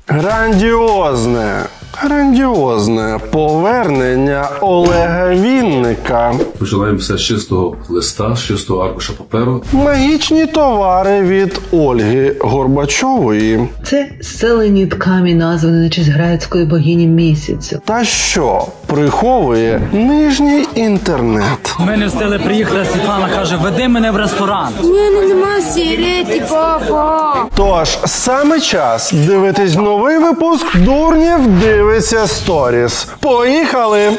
Грандіозне повернення Олега Вінника. Починаємо все з чистого листа, з чистого аркуша паперу. Магічні товари від Ольги Горбачової. Це селеніткамі, названі на честь грецької богині місяцю. Та що приховує нижній інтернет. Ми не встигли приїхати, Світлана каже, веди мене в ресторан. У мене нема сигарети, папа. Тож, саме час дивитись новий випуск «Дурнів дивиться сторіс». Поїхали!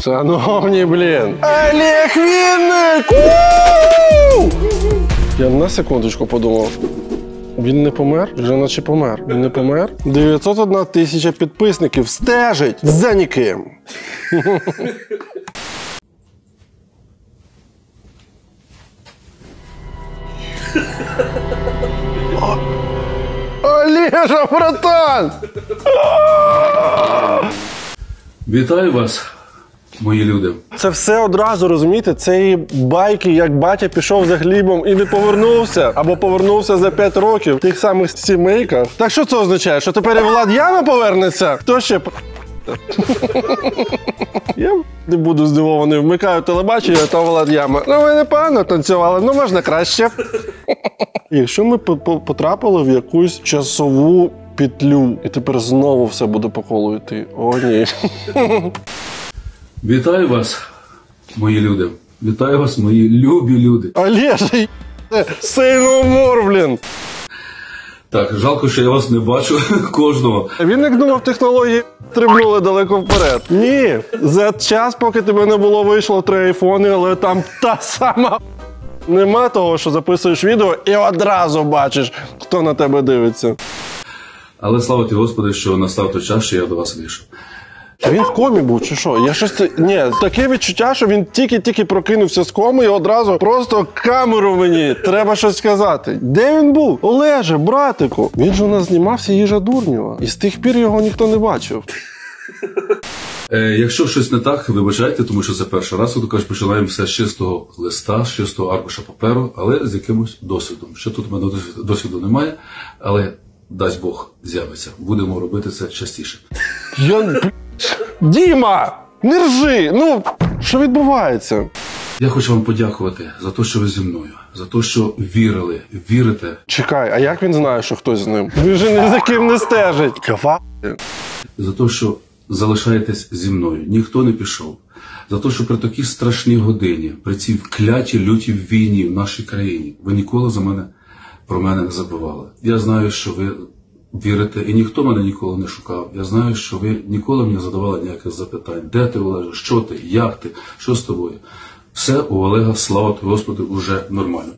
Шановні, Олег Вінник! Я на секундочку подумав. Він не помер? Вже наче помер. Він не помер? 901 тисяча підписників стежить за ніким. Олежа, братан! Вітаю вас, мої люди. Це все одразу, розумієте, це і байки, як батя пішов за хлібом і не повернувся, або повернувся за 5 років в тих самих сімейках. Так що це означає? Що тепер і Влад Яма повернеться? Хто ще? Я не буду здивований, вмикаю телебачення, то Влад Яма. Ну, ви непогано танцювали, ну можна краще. Якщо ми потрапили в якусь часову петлю, і тепер знову все буде по колу йти. О, ні. Вітаю вас, мої люди. Вітаю вас, мої любі люди. Олежа, say no more, Так, жалко, що я вас не бачу кожного. Він як думав, технології стрибнули далеко вперед. Ні, за час, поки тебе не було, вийшло 3 айфони, але там та сама. Нема того, що записуєш відео і одразу бачиш, хто на тебе дивиться. Але слава ті Господи, що настав той час, що я до вас вийшов. А він в комі був, чи що? Я щось... Ні, таке відчуття, що він тільки прокинувся з коми і одразу просто камеру мені. Треба щось сказати. Де він був? Олеже, братику. Він ж у нас знімався «Їжа Дурнєва». І з тих пір його ніхто не бачив. Якщо щось не так, вибачайте, тому що це перший раз. От, починаємо все з чистого листа, з чистого аркуша паперу, але з якимось досвідом. Що тут у мене досвіду немає, але дасть Бог з'явиться. Будемо робити це частіше. Діма! Не ржи! Ну, що відбувається? Я хочу вам подякувати за те, що ви зі мною, за те, що вірили, вірите. Чекай, а як він знає, що хтось з ним? Він же ні за ким не стежить. Кава. За те, що залишаєтесь зі мною. Ніхто не пішов. За те, що при такій страшній годині, при цій вклятій лютій війні в нашій країні, ви ніколи про мене не забували. Я знаю, що ви вірите, і ніхто мене ніколи не шукав. Я знаю, що ви ніколи мені не задавали ніяких запитань. Де ти, Олеже? Що ти? Як ти? Що з тобою? Все у Олега, слава тобі, Господи, уже нормально.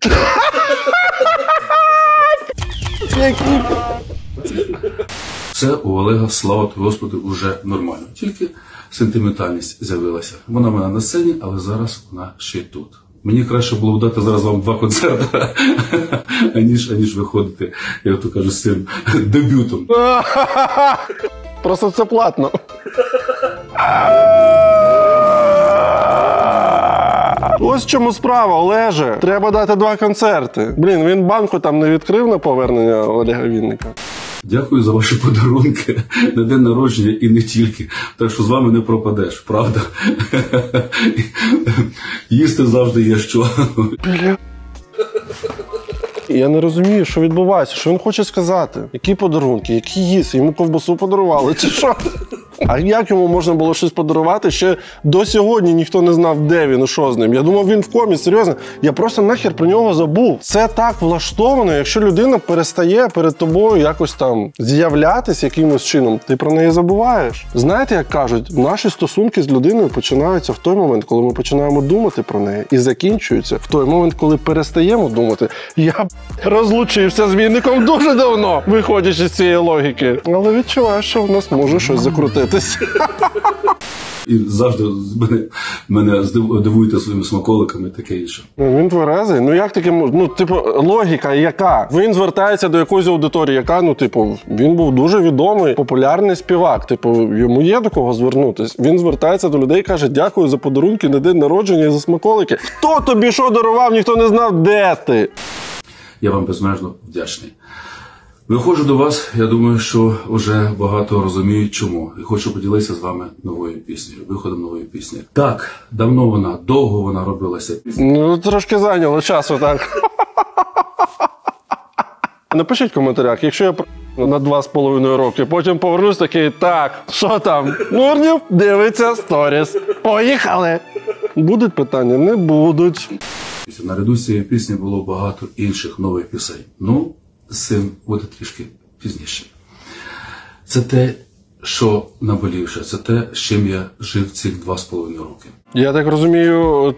Все у Олега, слава тобі, Господи, уже нормально. Тільки сентиментальність з'явилася. Вона в мене на сцені, але зараз вона ще й тут. Мені краще було б дати зараз вам 2 концерти, аніж виходити, як то кажу, з цим дебютом. Просто це платно. Ось в чому справа, Олеже. Треба дати 2 концерти. Він банку там не відкрив на повернення Олега Вінника. Дякую за ваші подарунки на день народження і не тільки. Так що з вами не пропадеш, правда? Їсти завжди є що. Я не розумію, що відбувається, що він хоче сказати. Які подарунки, які їсти? Йому ковбасу подарували, чи що? А як йому можна було щось подарувати? Ще до сьогодні ніхто не знав, де він і що з ним. Я думав, він в комі, серйозно. Я просто нахер про нього забув. Це так влаштовано, якщо людина перестає перед тобою якось там з'являтися якимось чином, ти про неї забуваєш. Знаєте, як кажуть, наші стосунки з людиною починаються в той момент, коли ми починаємо думати про неї, і закінчуються в той момент, коли перестаємо думати. Я розлучився з Вінником дуже давно, виходячи з цієї логіки. Але відчуваю, що в нас може щось закрутити. дивитесь. І завжди мене дивуєте своїми смаколиками і таке інше. Він тверезий? Ну як таке можна? Ну, типу, логіка яка? Він звертається до якоїсь аудиторії, яка, ну, типу, він був дуже відомий, популярний співак. Tипу, йому є до кого звернутись. Він звертається до людей і каже, дякую за подарунки на день народження і за смаколики. Хто тобі що дарував, ніхто не знав, де ти. Я вам безмежно вдячний. Виходжу до вас, я думаю, що вже багато розуміють, чому. І хочу поділитися з вами новою піснею, виходом нової пісні. Так, давно довго вона робилася. Ну, трошки зайняло часу, так. Напишіть в коментарях, якщо я на 2,5 роки, потім повернусь такий, так, що там? Мурнів дивиться сторіс. Поїхали! Будуть питання? Не будуть. Наряду з цією піснею було багато інших нових пісень. Ну, з цим буде трішки пізніше. Це те, що наболівше, це те, з чим я жив цих 2,5 роки. Я так розумію,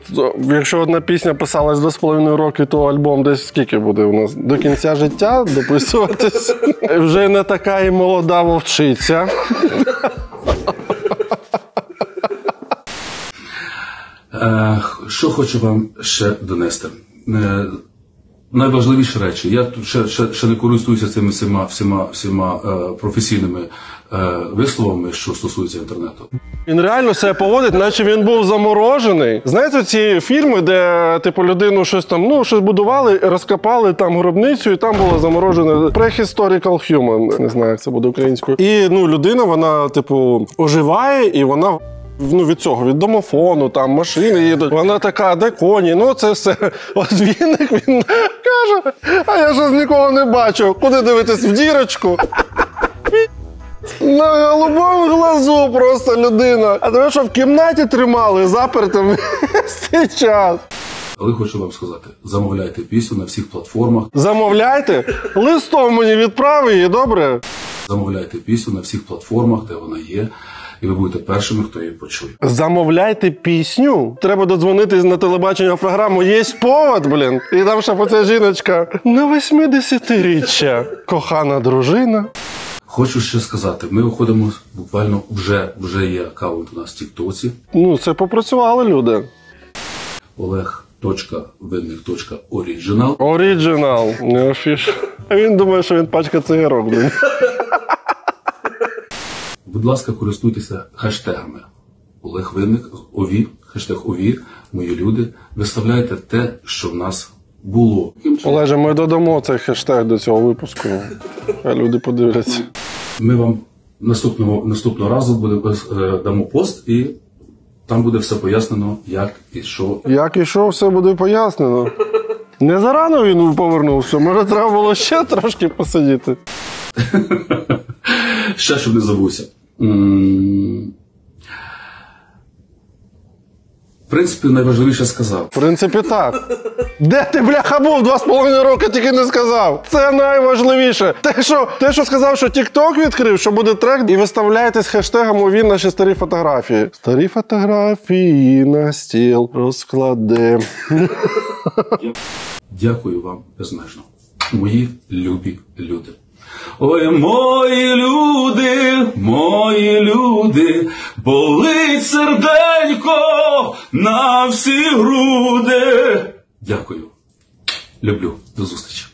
якщо одна пісня писалась 2,5 роки, то альбом десь скільки буде у нас? До кінця життя дописуватись? Вже не така і молода вовчиця. Що хочу вам ще донести? Найважливіші речі. Я тут ще не користуюся цими всіма професійними висловами, що стосуються інтернету. Він реально себе поводить, наче він був заморожений. Знаєте, ці фільми, де типу людину щось там, ну, щось будували, розкопали там гробницю, і там було заморожене prehistorical human. Не знаю, як це буде українською. І, ну, людина, вона, типу, оживає, і вона, ну, від цього, від домофону, там машини їдуть. Вона така, де коні, ну це все. От він каже, а я щось ніколи не бачив. Куди дивитись, в дірочку? На голубому глазу просто людина. А тебе що, в кімнаті тримали запертим весь цей час? Але хочу вам сказати, замовляйте пісню на всіх платформах. Замовляйте? Листом мені відправи її, добре? Замовляйте пісню на всіх платформах, де вона є. І ви будете першими, хто її почує. Замовляйте пісню? Треба додзвонитись на телебачення в програму «Єсть повод», блін. І там ще оця жіночка. На 80-річчя. Кохана дружина. Хочу ще сказати, ми виходимо буквально, вже є аккаунт у нас в Тіктоці. Ну, це попрацювали люди. Олег.винник.оріджинал. Оріджинал, не афіш. А він думає, що він пачка цигарок, блін. Будь ласка, користуйтеся хештегами. Олег Винник, ОВІ, хештег ОВІ, мої люди. Виставляйте те, що в нас було. Олеже, ми додамо цей хештег до цього випуску. А люди подивляться. Ми вам наступного разу дамо пост, і там буде все пояснено, як і що. Як і що, все буде пояснено. Не зарано він повернувся, може треба було ще трошки посидіти. Ще, щоб не забувся. В принципі, найважливіше сказав. В принципі, так. Де ти, бляха, був 2,5 роки, тільки не сказав. Це найважливіше. Те, що сказав, що TikTok відкрив, що буде трек, і виставляєте з хештегом «ОВІ» наші старі фотографії. Старі фотографії на стіл розкладе. Дякую вам безмежно. Мої любі люди. Ой, мої люди, болить серденько на всі груди. Дякую. Люблю. До зустрічі.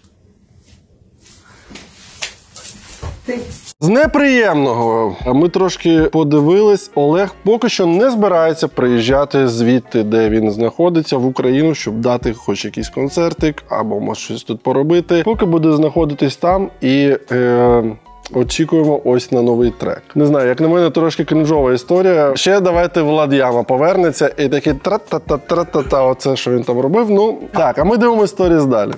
З неприємного ми трошки подивились. Олег поки що не збирається приїжджати звідти, де він знаходиться, в Україну, щоб дати хоч якийсь концертик або може щось тут поробити. Поки буде знаходитись там і очікуємо ось на новий трек. Не знаю, як на мене, трошки крінжова історія. Ще давайте Влад Яма повернеться і такий тра-та-та-тра-та-та, оце, що він там робив. Ну, так, а ми дивимося сторіс далі.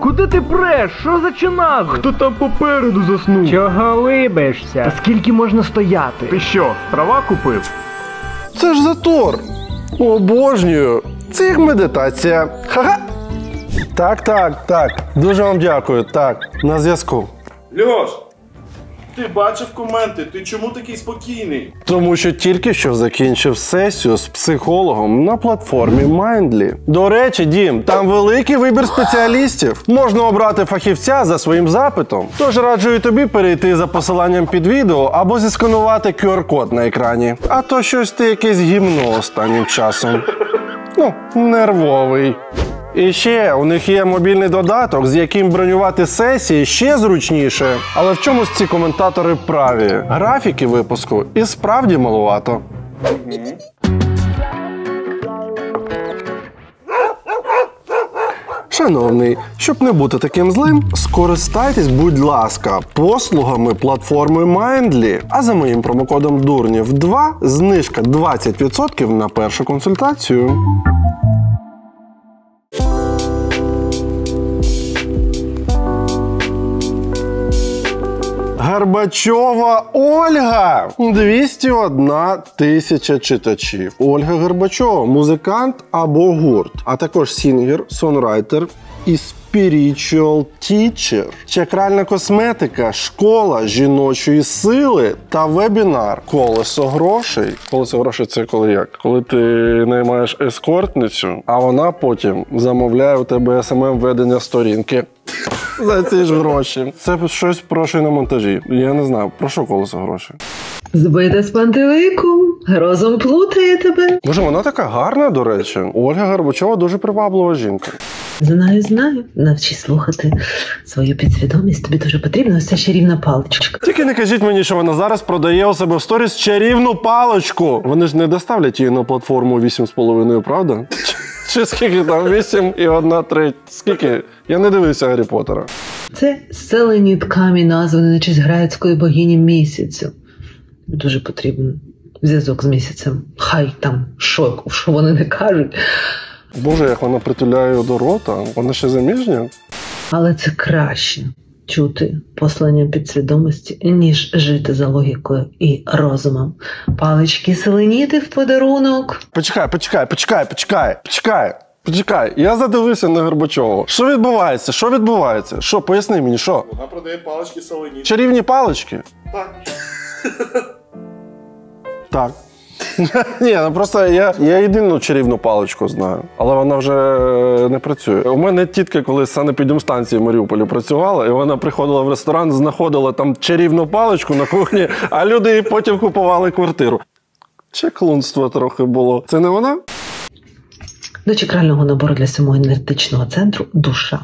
Куди ти преш? Що за чинази? Хто там попереду заснув? Чого вибишся? Скільки можна стояти? Ти що, трава купив? Це ж затор. Обожнюю. Це як медитація. Ха-ха. Так. Дуже вам дякую. Так, на зв'язку. Льош, ти бачив коменти, ти чому такий спокійний? Тому що тільки що закінчив сесію з психологом на платформі Mindly. До речі, Дім, там великий вибір спеціалістів. Можна обрати фахівця за своїм запитом. Тож раджу і тобі перейти за посиланням під відео або зісканувати QR-код на екрані. А то щось ти якесь гімно останнім часом. Ну, нервовий. І ще у них є мобільний додаток, з яким бронювати сесії ще зручніше. Але в чомусь ці коментатори праві. Графіки випуску і справді малувато. Шановний, щоб не бути таким злим, скористайтесь, будь ласка, послугами платформи Mindly. А за моїм промокодом DURNIV2 знижка 20% на першу консультацію. Горбачова Ольга! 201 тисяча читачів. Ольга Горбачова – музикант або гурт, а також сінгер, сонрайтер і spiritual teacher. Чакральна косметика, школа жіночої сили та вебінар «Колесо грошей». Колесо грошей – це коли як? Коли ти наймаєш ескортницю, а вона потім замовляє у тебе SMM-ведення сторінки. За ці ж гроші. Це щось прошу на монтажі. Я не знаю, про що колесо грошей. Збита з пантелику, розум плутає тебе. Боже, вона така гарна, до речі. Ольга Горбачова дуже приваблива жінка. Знаю. Навчись слухати свою підсвідомість. Тобі дуже потрібна ось ця чарівна паличка. Тільки не кажіть мені, що вона зараз продає у себе в сторіс чарівну паличку. Вони ж не доставлять її на платформу 8,5, правда? Чи скільки там? 8,1/3. Скільки? Я не дивився Гаррі Поттера. Це селеніт камінь, названий на честь грецької богині місяцю. Дуже потрібен зв'язок з місяцем. Хай там що вони не кажуть. Боже, як вона притуляє до рота. Вона ще заміжня? Але це краще чути послання підсвідомості, ніж жити за логікою і розумом. Палички селеніти в подарунок. Почекай. Я задивився на Горбачову. Що відбувається? Що, поясни мені, що? Вона продає палички селеніти. Чарівні палички? Так. Так. Ні, ну просто я єдину чарівну паличку знаю, але вона вже не працює. У мене тітка колись з санепідемстанції в Маріуполі працювала, і вона приходила в ресторан, знаходила там чарівну паличку на кухні, а люди їй потім купували квартиру. Чеклунство трохи було. Це не вона? До чакрального набору для самого енергетичного центру – душа.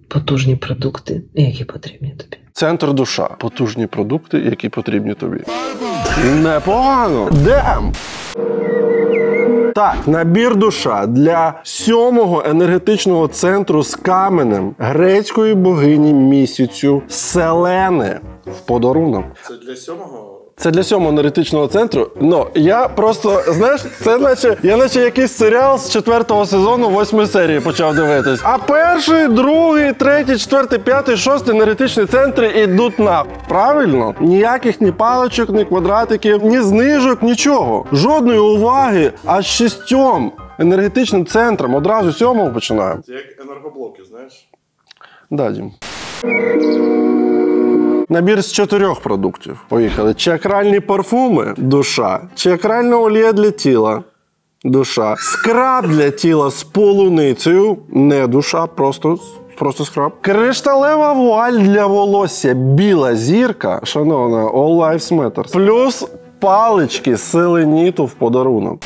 Потужні продукти, які потрібні тобі. Центр душа. Потужні продукти, які потрібні тобі. Непогано. Дем! Так, набір душа для 7-го енергетичного центру з каменем грецької богині місяцю Селени в подарунок. Це для 7-го? Це для 7-го енергетичного центру. Ну, я просто, знаєш, це наче якийсь серіал з 4-го сезону 8-ї серії почав дивитись. А 1-й, 2-й, 3-й, 4-й, 5-й, 6-й енергетичні центри ідуть на. Правильно? Ніяких ні паличок, ні квадратиків, ні знижок, нічого. Жодної уваги аж 6 енергетичним центрам. Одразу 7-го починаємо. Це як енергоблоки, знаєш? Да, Дім. Набір з 4 продуктів. Поїхали. Чакральні парфуми – душа. Чакральна олія для тіла – душа. Скраб для тіла з полуницею – не душа, просто скраб. Кришталева вуаль для волосся – біла зірка, шановна, all lives matter. Плюс палички селеніту в подарунок.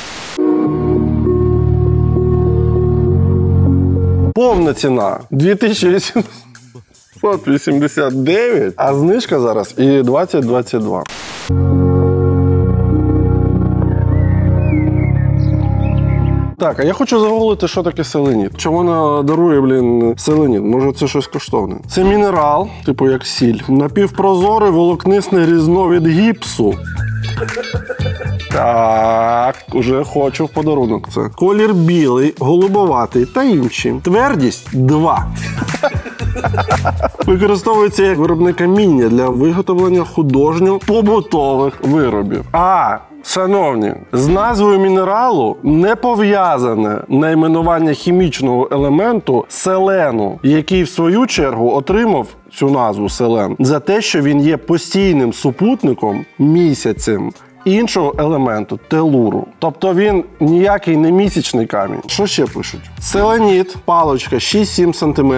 Повна ціна – 2889, а знижка зараз і 2022. Так, а я хочу загуглити, що таке селеніт. Чому вона дарує, селеніт? Може, це щось коштовне? Це мінерал, типу як сіль, напівпрозорий волокнисний різновид гіпсу. Так, уже хочу в подарунок це. Колір білий, голубоватий та інші. Твердість 2. Використовується як виробник каміння для виготовлення художньо-побутових виробів. Шановні, з назвою мінералу не пов'язане найменування хімічного елементу селену, який в свою чергу отримав цю назву селен за те, що він є постійним супутником місяцем іншого елементу – телуру. Тобто він ніякий не місячний камінь. Що ще пишуть? Селеніт, паличка 6-7 см.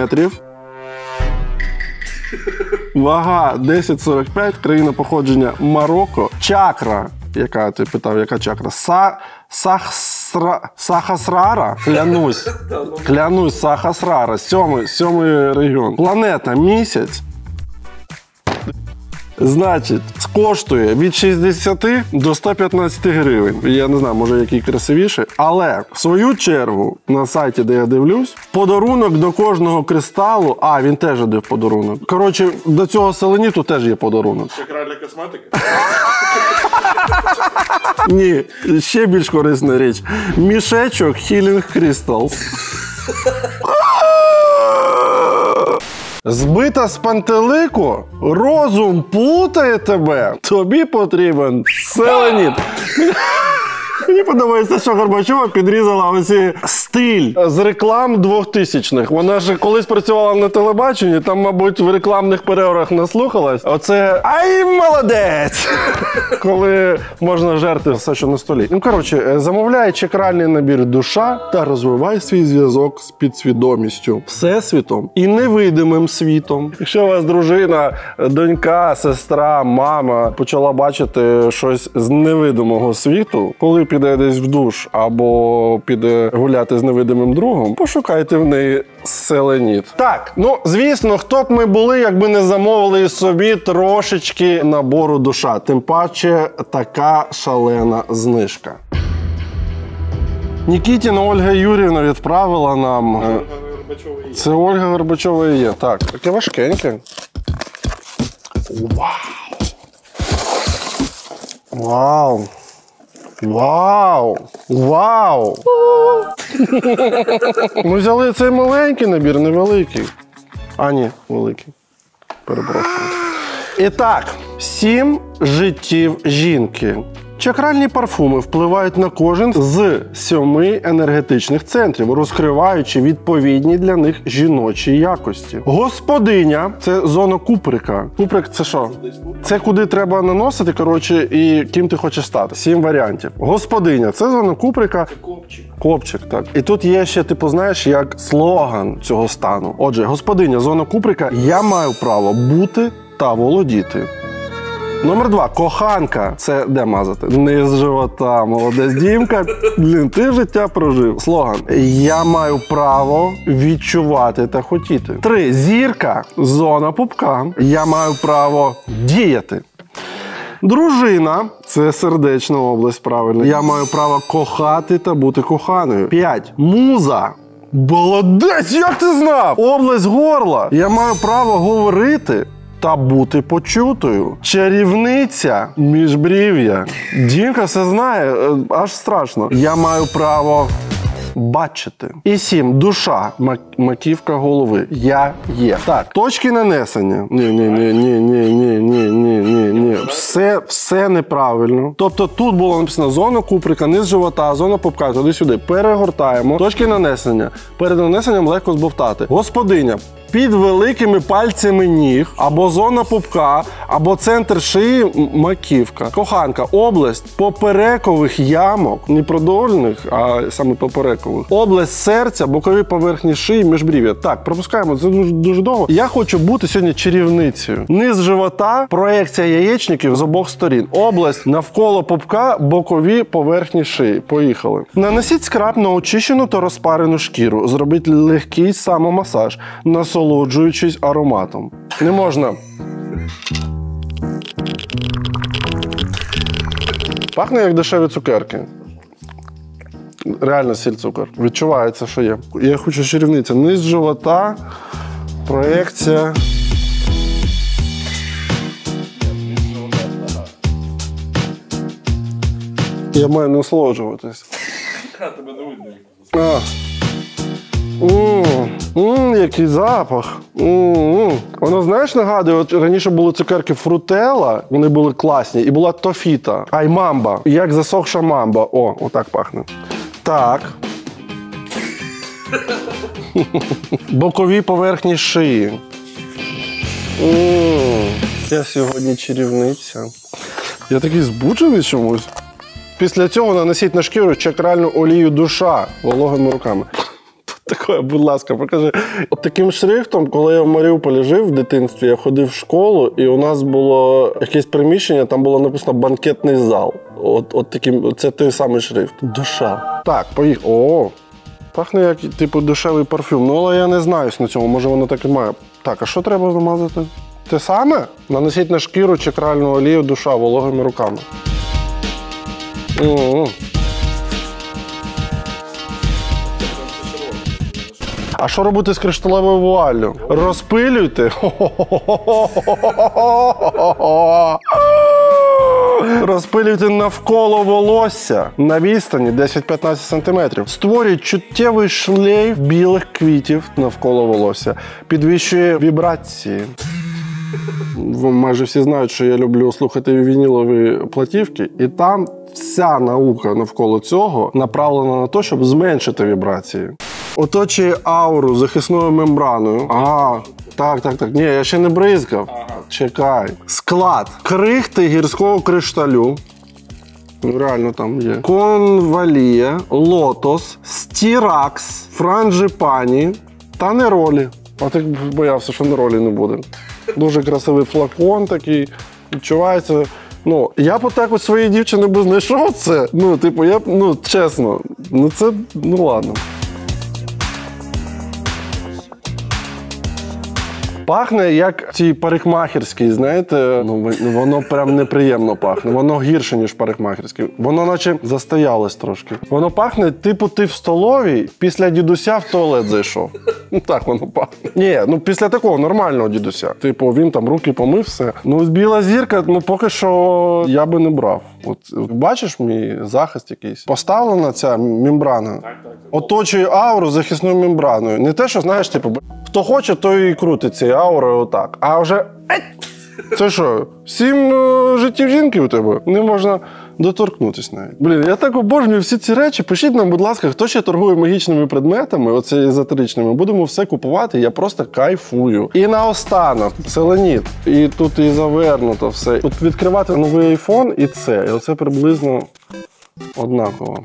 Вага 10,45, країна походження Марокко. Чакра, яка ти питав, яка чакра? Сахасрара? Клянусь, Сахасрара, сьомий регіон. Планета Місяць. Значить, коштує від 60 до 115 гривень. Я не знаю, може який красивіший. Але, в свою чергу, на сайті, де я дивлюсь, в подарунок до кожного кристалу... він теж іде в подарунок. Коротше, до цього селеніту теж є подарунок. Чакральна косметика? Ні, ще більш корисна річ. Мішечок Healing Crystals. Збита з пантелику, розум плутає тебе, тобі потрібен селеніт. Мені подобається, що Горбачова підрізала оці стиль з реклам 2000-х. Вона ж колись працювала на телебаченні, там, мабуть, в рекламних перервах наслухалась. Оце «Ай, молодець!» коли можна жерти все, що на столі. Коротше, замовляй чакральний набір душа та розвивай свій зв'язок з підсвідомістю, всесвітом і невидимим світом. Якщо у вас дружина, донька, сестра, мама почала бачити щось з невидимого світу, коли піде десь в душ або піде гуляти з невидимим другом, пошукайте в неї селеніт. Так, звісно, хто б ми були, якби не замовили собі трошечки набору душа. Тим паче така шалена знижка. Нікітіна Ольга Юріївна відправила нам... Це Ольга Горбачова і є. Так, таке важкеньке. Вау! Вау! Вау! Ми взяли цей маленький набір, невеликий. Ні, великий. Перепрошую. І так, 7 життів жінки. Чакральні парфуми впливають на кожен з 7 енергетичних центрів, розкриваючи відповідні для них жіночі якості. Господиня – це зона куприка. Куприк – це що? Це куди треба наносити, і ким ти хочеш стати. 7 варіантів. Господиня – це зона куприка. Копчик, так. І тут є ще, знаєш, як слоган цього стану. Отже, господиня, зона куприка – я маю право бути та володіти. Номер 2. Коханка. Це де мазати? Низ живота. Молодець, Дімка. Ти життя прожив. Слоган. Я маю право відчувати та хотіти. 3. Зірка. Зона пупка. Я маю право діяти. Дружина. Це сердечна область, правильно. Я маю право кохати та бути коханою. 5. Муза. Молодець, як ти знав? Область горла. Я маю право говорити та бути почутою. Чарівниця міжбрів'я. Дімка все знає, аж страшно. Я маю право бачити. І 7. Душа. Маківка голови. Я є. Так, точки нанесення. Ні. Все неправильно. Тобто тут було написано зона куприка, низ живота, зона пупка, туди-сюди. Перегортаємо. Точки нанесення. Перед нанесенням легко збовтати. Господиня. Під великими пальцями ніг, або зона пупка, або центр шиї, маківка. Коханка. Область поперекових ямок, не продольних, а саме поперекових. Область серця, бокові поверхні шиї, міжбрів'я. Так, пропускаємо, це дуже довго. Я хочу бути сьогодні чарівницею. Низ живота, проекція яєчників з обох сторін. Область навколо пупка, бокові поверхні шиї. Поїхали. Нанесіть скраб на очищену та розпарену шкіру. Зробіть легкий самомасаж. Насолоджуючись ароматом. Не можна. Пахне як дешеві цукерки. Реально сіль цукор. Відчувається, що є. Я хочу чарівниця. Низ живота, проекція. Я маю насолоджуватись. Тебе не видно. Який запах. Воно, знаєш, нагадує, от раніше були цукерки Фрутелла, вони були класні, і була Тофіта, ай мамба, як засохша мамба. О, отак пахне. Так. Бокові поверхні шиї. Я сьогодні чарівниця. Я такий збуджений чомусь. Після цього нанесіть на шкіру чакральну олію душа вологими руками. Таке, будь ласка, покажи. От таким шрифтом, коли я в Маріуполі жив в дитинстві, я ходив в школу, і у нас було якесь приміщення, там було написано «банкетний зал». От таким, це той самий шрифт. Душа. Так, поїхали. О, пахне як, типу, дешевий парфюм. Ну, але я не знаюсь на цьому, може воно так і має. Так, а що треба замазати? Те саме? Нанесіть на шкіру чакральну олію душа вологими руками. А що робити з кришталевою вуаллю? Розпилюйте. Розпилюйте навколо волосся на відстані 10-15 см. Створюють чуттєвий шлейф білих квітів навколо волосся. Підвищує вібрації. Майже всі знають, що я люблю слухати вінілові платівки, і там вся наука навколо цього направлена на те, щоб зменшити вібрації. Оточує ауру захисною мембраною. Так. Ні, я ще не бризкав. Чекай. Склад. Крихти гірського кришталю. Реально там є. Конвалія, лотос, стіракс, франджипані та неролі. А ти боявся, що неролі не буде. Дуже красивий флакон такий. Відчувається. Ну, я б так от своїй дівчині би знайшов це. Ну, типу, чесно. Ну, це, ладно. Пахне як цей парикмахерський, знаєте, воно прям неприємно пахне. Воно гірше, ніж парикмахерський. Воно наче застоялось трошки. Воно пахне, типу, ти в столовій після дідуся в туалет зайшов. Так воно пахне. Ні, після такого нормального дідуся. Типу, він там руки помив, все. Біла зірка, поки що я би не брав. От бачиш мій захист якийсь? Поставлена ця мембрана. Оточує ауру захисною мембраною. Не те, що, знаєш, типу, хто хоче, той і крутить цією аурою отак. А вже... Це що, 7 життів жінки у тебе? Не можна доторкнутися навіть. Я так обожнюю всі ці речі. Пишіть нам, будь ласка, хто ще торгує магічними предметами, оце езотеричними. Будемо все купувати, я просто кайфую. І наостанок, селеніт. І тут і завернуто все. Тут відкривати новий айфон і це. І оце приблизно однаково.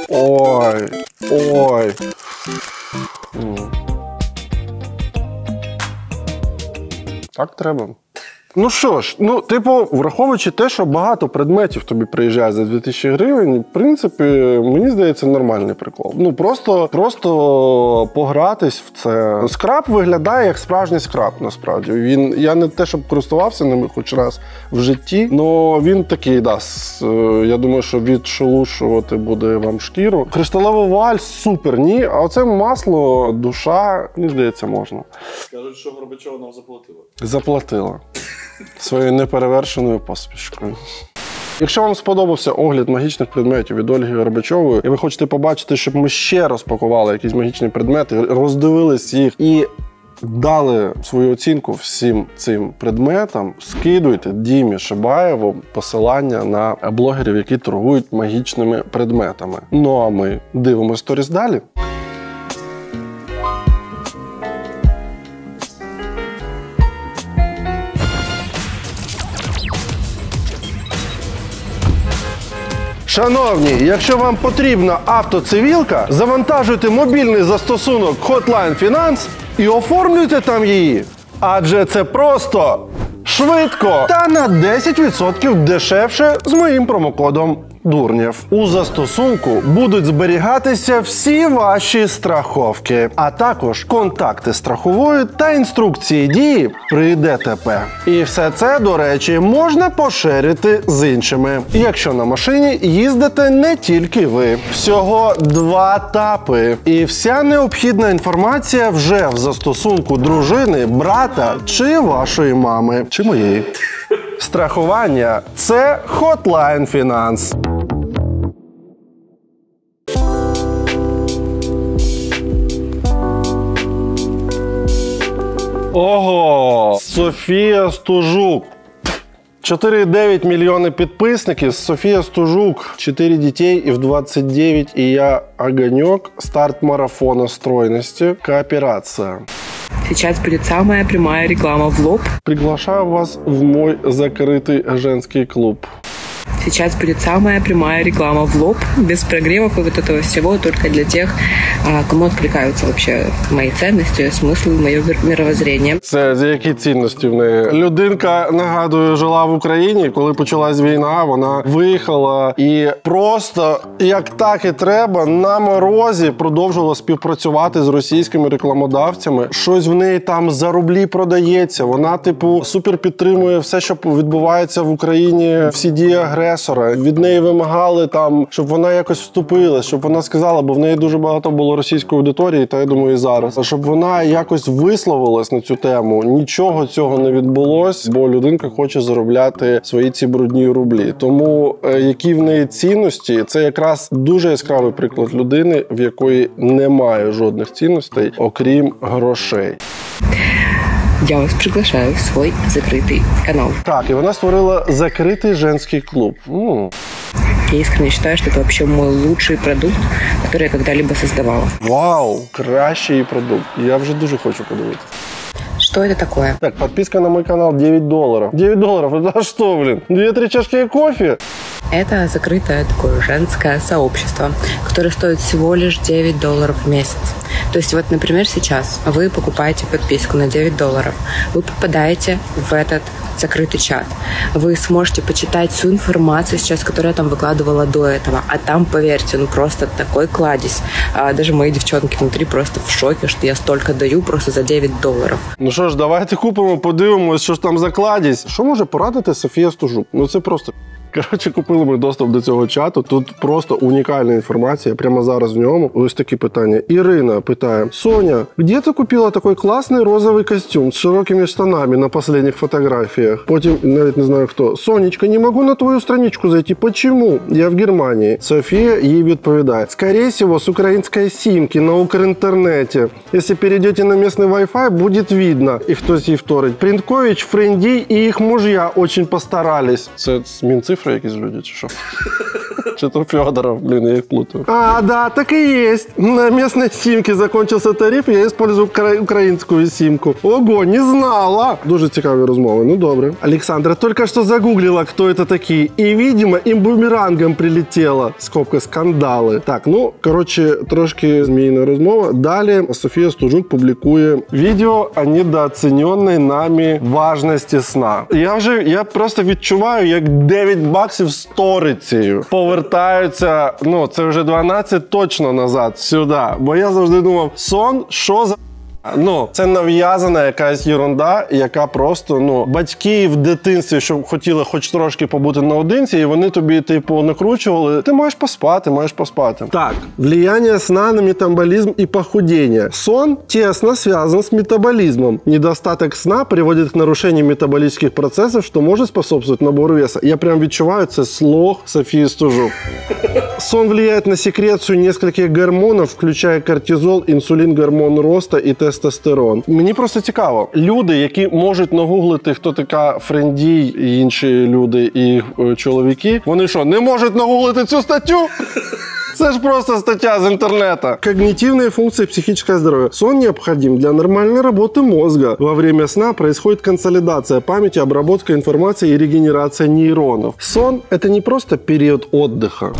Ой. Так треба. Ну що ж, враховуючи те, що багато предметів тобі приїжджає за 2000 гривень, в принципі, мені здається, нормальний прикол. Просто погратись в це. Скраб виглядає як справжній скраб, насправді. Я не те, щоб користувався ними хоч раз в житті, але він такий, я думаю, що відшелушувати буде вам шкіру. Кришталева вуаль супер, ні, а оце масло, душа, мені здається, можна. Кажуть, що Горбачова нам заплатила. Заплатила. Своєю неперевершеною поспішкою. Якщо вам сподобався огляд магічних предметів від Ольги Горбачової, і ви хочете побачити, щоб ми ще розпакували якісь магічні предмети, роздивились їх і дали свою оцінку всім цим предметам, скидуйте Дімі Шибаєву посилання на блогерів, які торгують магічними предметами. Ну а ми дивимося сторіс далі. Шановні, якщо вам потрібна автоцивілка, завантажуйте мобільний застосунок Hotline Finance і оформлюйте там її. Адже це просто, швидко та на 10% дешевше з моїм промокодом Дурнєв. У застосунку будуть зберігатися всі ваші страховки, а також контакти страхової та інструкції дії при ДТП. І все це, до речі, можна поширити з іншими, якщо на машині їздите не тільки ви. Всього 2 тапи. І вся необхідна інформація вже в застосунку дружини, брата чи вашої мами, чи моєї. Страхування – це Hotline Finance. Ого! Софія Стужук. 4,9 мільйони підписників. Софія Стужук. 4 дітей і в 29. И я огонек. Старт марафона стройности. Кооперация. Сейчас будет самая прямая реклама в лоб. Приглашаю вас в мой закрытый женский клуб. Сейчас будет самая прямая реклама в лоб, без прогревов и вот этого всего, только для тех, кому откликаются вообще мои ценности, смысл, мое мировоззрение. Це за які цінності в неї? Людинка, нагадую, жила в Україні, коли почалась війна, вона виїхала і просто, як так і треба, на морозі продовжувала співпрацювати з російськими рекламодавцями. Щось в неї там за рублі продається. Вона, типу, супер підтримує все, що відбувається в Україні, всі дії агресора. Від неї вимагали там, щоб вона якось вступила, щоб вона сказала, бо в неї дуже багато було російської аудиторії, та я думаю і зараз. А щоб вона якось висловилась на цю тему, нічого цього не відбулось, бо людинка хоче заробляти свої ці брудні рублі. Тому які в неї цінності, це якраз дуже яскравий приклад людини, в якої немає жодних цінностей, окрім грошей. Я вас приглашаю в свой закрытый канал. Так, і вона створила закритий женський клуб. Я искренне считаю, что это вообще мой лучший продукт, который я когда-либо создавала. Вау, кращий продукт. Я вже дуже хочу подивитися. Что это такое? Так, подписка на мой канал $9. $9, это что, блин? 2-3 чашки кофе? Это закрытое такое женское сообщество, которое стоит всего лишь $9 в месяц. То есть вот, например, сейчас вы покупаете подписку на $9, вы попадаете в этот закрытый чат. Вы сможете почитать всю информацию сейчас, которую я там выкладывала до этого. А там, поверьте, ну просто такой кладезь. Даже мои девчонки внутри просто в шоке, что я столько даю просто за $9. Ну що ж, давайте купимо, подивимось, що ж там за кладість. Що може порадити Софія Стужук? Ну це просто... Коротше, купили ми доступ до цього чату. Тут просто унікальна інформація. Прямо зараз в ньому ось такі питання. Ірина питає: Соня, где ти купила такий класний розовий костюм з широкими штанами на останніх фотографіях? Потім, навіть не знаю хто. Сонечка, не можу на твою страничку зайти. Почему? Я в Германії. Софія їй відповідає: скорее всего, з української сімки на Укрінтернеті. Якщо перейдете на місцевий Wi-Fi, буде видно. І хтось їй вторить: Принткович, Френді і їх мужья очень постарались. Це Мінцифри якісь люди, чи що? Чи то Федоров, блин, я их плутаю. А, да, так и есть. На местной симке закончился тариф, я использую украинскую симку. Ого, не знала. Дуже цікаві розмови, ну добре. Александра только что загуглила, кто это такие. И, видимо, им бумерангом прилетело. Скобка, скандали. Так, ну, короче, трошки змійна розмова. Далі Софія Стужук публікує відео о недооціненій нами важності сна. Я просто відчуваю, як $9 з сторицею повертаються, ну, це вже 12 точно назад, сюди. Бо я завжди думав, сон, що за... Ну, це нав'язана якась єрунда, яка просто, ну, батьки в дитинстві, що хотіли хоч трошки побути наодинці, і вони тобі, типу, накручували, ти маєш поспати, маєш поспати. Так, влияние сна на метаболизм и похудение. Сон тесно связан с метаболизмом. Недостаток сна приводит к нарушению метаболических процессов, что может способствовать набору веса. Я прям відчуваю, це слог Софії Стужук. Сон влияет на секрецию нескольких гормонов, включая кортизол, інсулін, гормон росту і тестостерон. Мені просто цікаво. Люди, які можуть нагуглити, хто така Френді і інші люди, і чоловіки, вони що, не можуть нагуглити цю статтю? Это же просто статья из интернета. Когнитивные функции, психическое здоровье. Сон необходим для нормальной работы мозга. Во время сна происходит консолидация памяти, обработка информации и регенерация нейронов. Сон – это не просто период отдыха.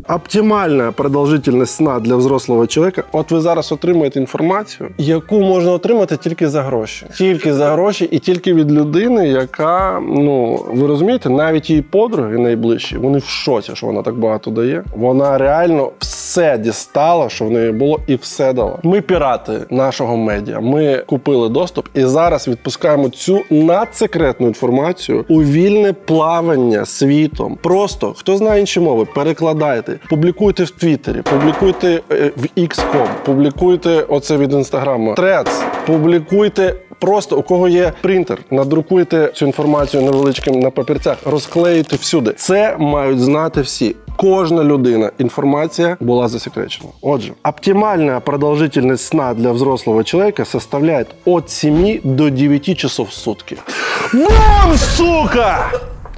Оптимальна продовжительність сна для взрослого чоловіка. От ви зараз отримуєте інформацію, яку можна отримати тільки за гроші. Тільки за гроші і тільки від людини, яка, ну, ви розумієте, навіть її подруги найближчі, вони в шоці, що вона так багато дає. Вона реально все дістала, що в неї було, і все дала. Ми пірати нашого медіа. Ми купили доступ і зараз відпускаємо цю надсекретну інформацію у вільне плавання світом. Просто, хто знає інші мови, перекладайте. Публікуйте в Твіттері, публікуйте в X.com, публікуйте оце від Інстаграму, Threads, публікуйте Просто у кого є принтер, надрукуйте цю інформацію невеличким на папірцях, розклеїте всюди. Це мають знати всі. Кожна людина. Информация была засекречена. Отже, оптимальная продолжительность сна для взрослого человека составляет от 7 до 9 часов в сутки. Вон, сука!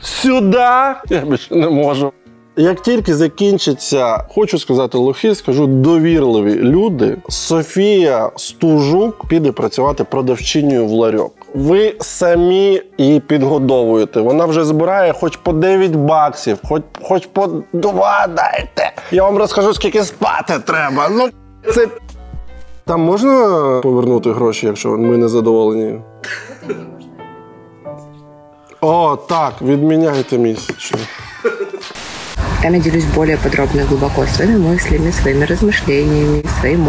Сюда! Я більше не можу. Як тільки закінчиться, хочу сказати лохи, скажу довірливі люди, Софія Стужук піде працювати продавчинею в ларьок. Ви самі її підгодовуєте. Вона вже збирає хоч по 9 баксів, хоч по 2 дайте. Я вам розкажу, скільки спати треба. Ну, це... Там можна повернути гроші, якщо ми не задоволені? О, так, відміняйте місячно. Там я делюсь более подробно и глубоко своими мыслями, своими размышлениями, своим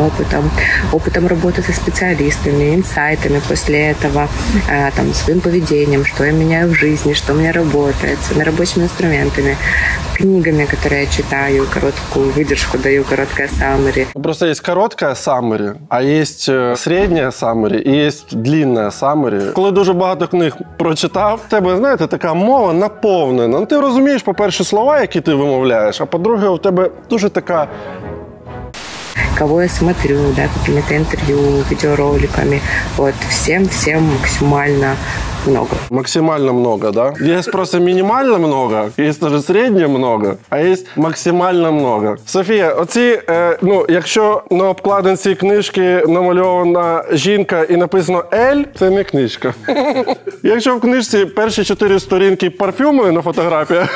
опытом работы со специалистами, инсайтами после этого, там, своим поведением, что я меняю в жизни, что у меня работает, своими рабочими инструментами, книгами, которые я читаю, короткую выдержку даю, короткое саммари. Просто есть короткое саммари, а есть середнє саммари і є длинне саммари. Коли дуже багато книг прочитав, в тебе, знаєте, така мова наповнена. Ну, ти розумієш, по-перше, слова, які ти вимовляєш, а по-друге, у тебе дуже така... Кого я смотрю, да, какими-то интервью, видеороликами. Вот, всем максимально много. Максимально много, да? Есть просто минимально много, есть даже среднє много, а есть максимально много. Софія, оці, якщо на обкладинці книжки намальована жінка і написано «L», це не книжка. Якщо в книжці перші 4 сторінки парфюми на фотографіях,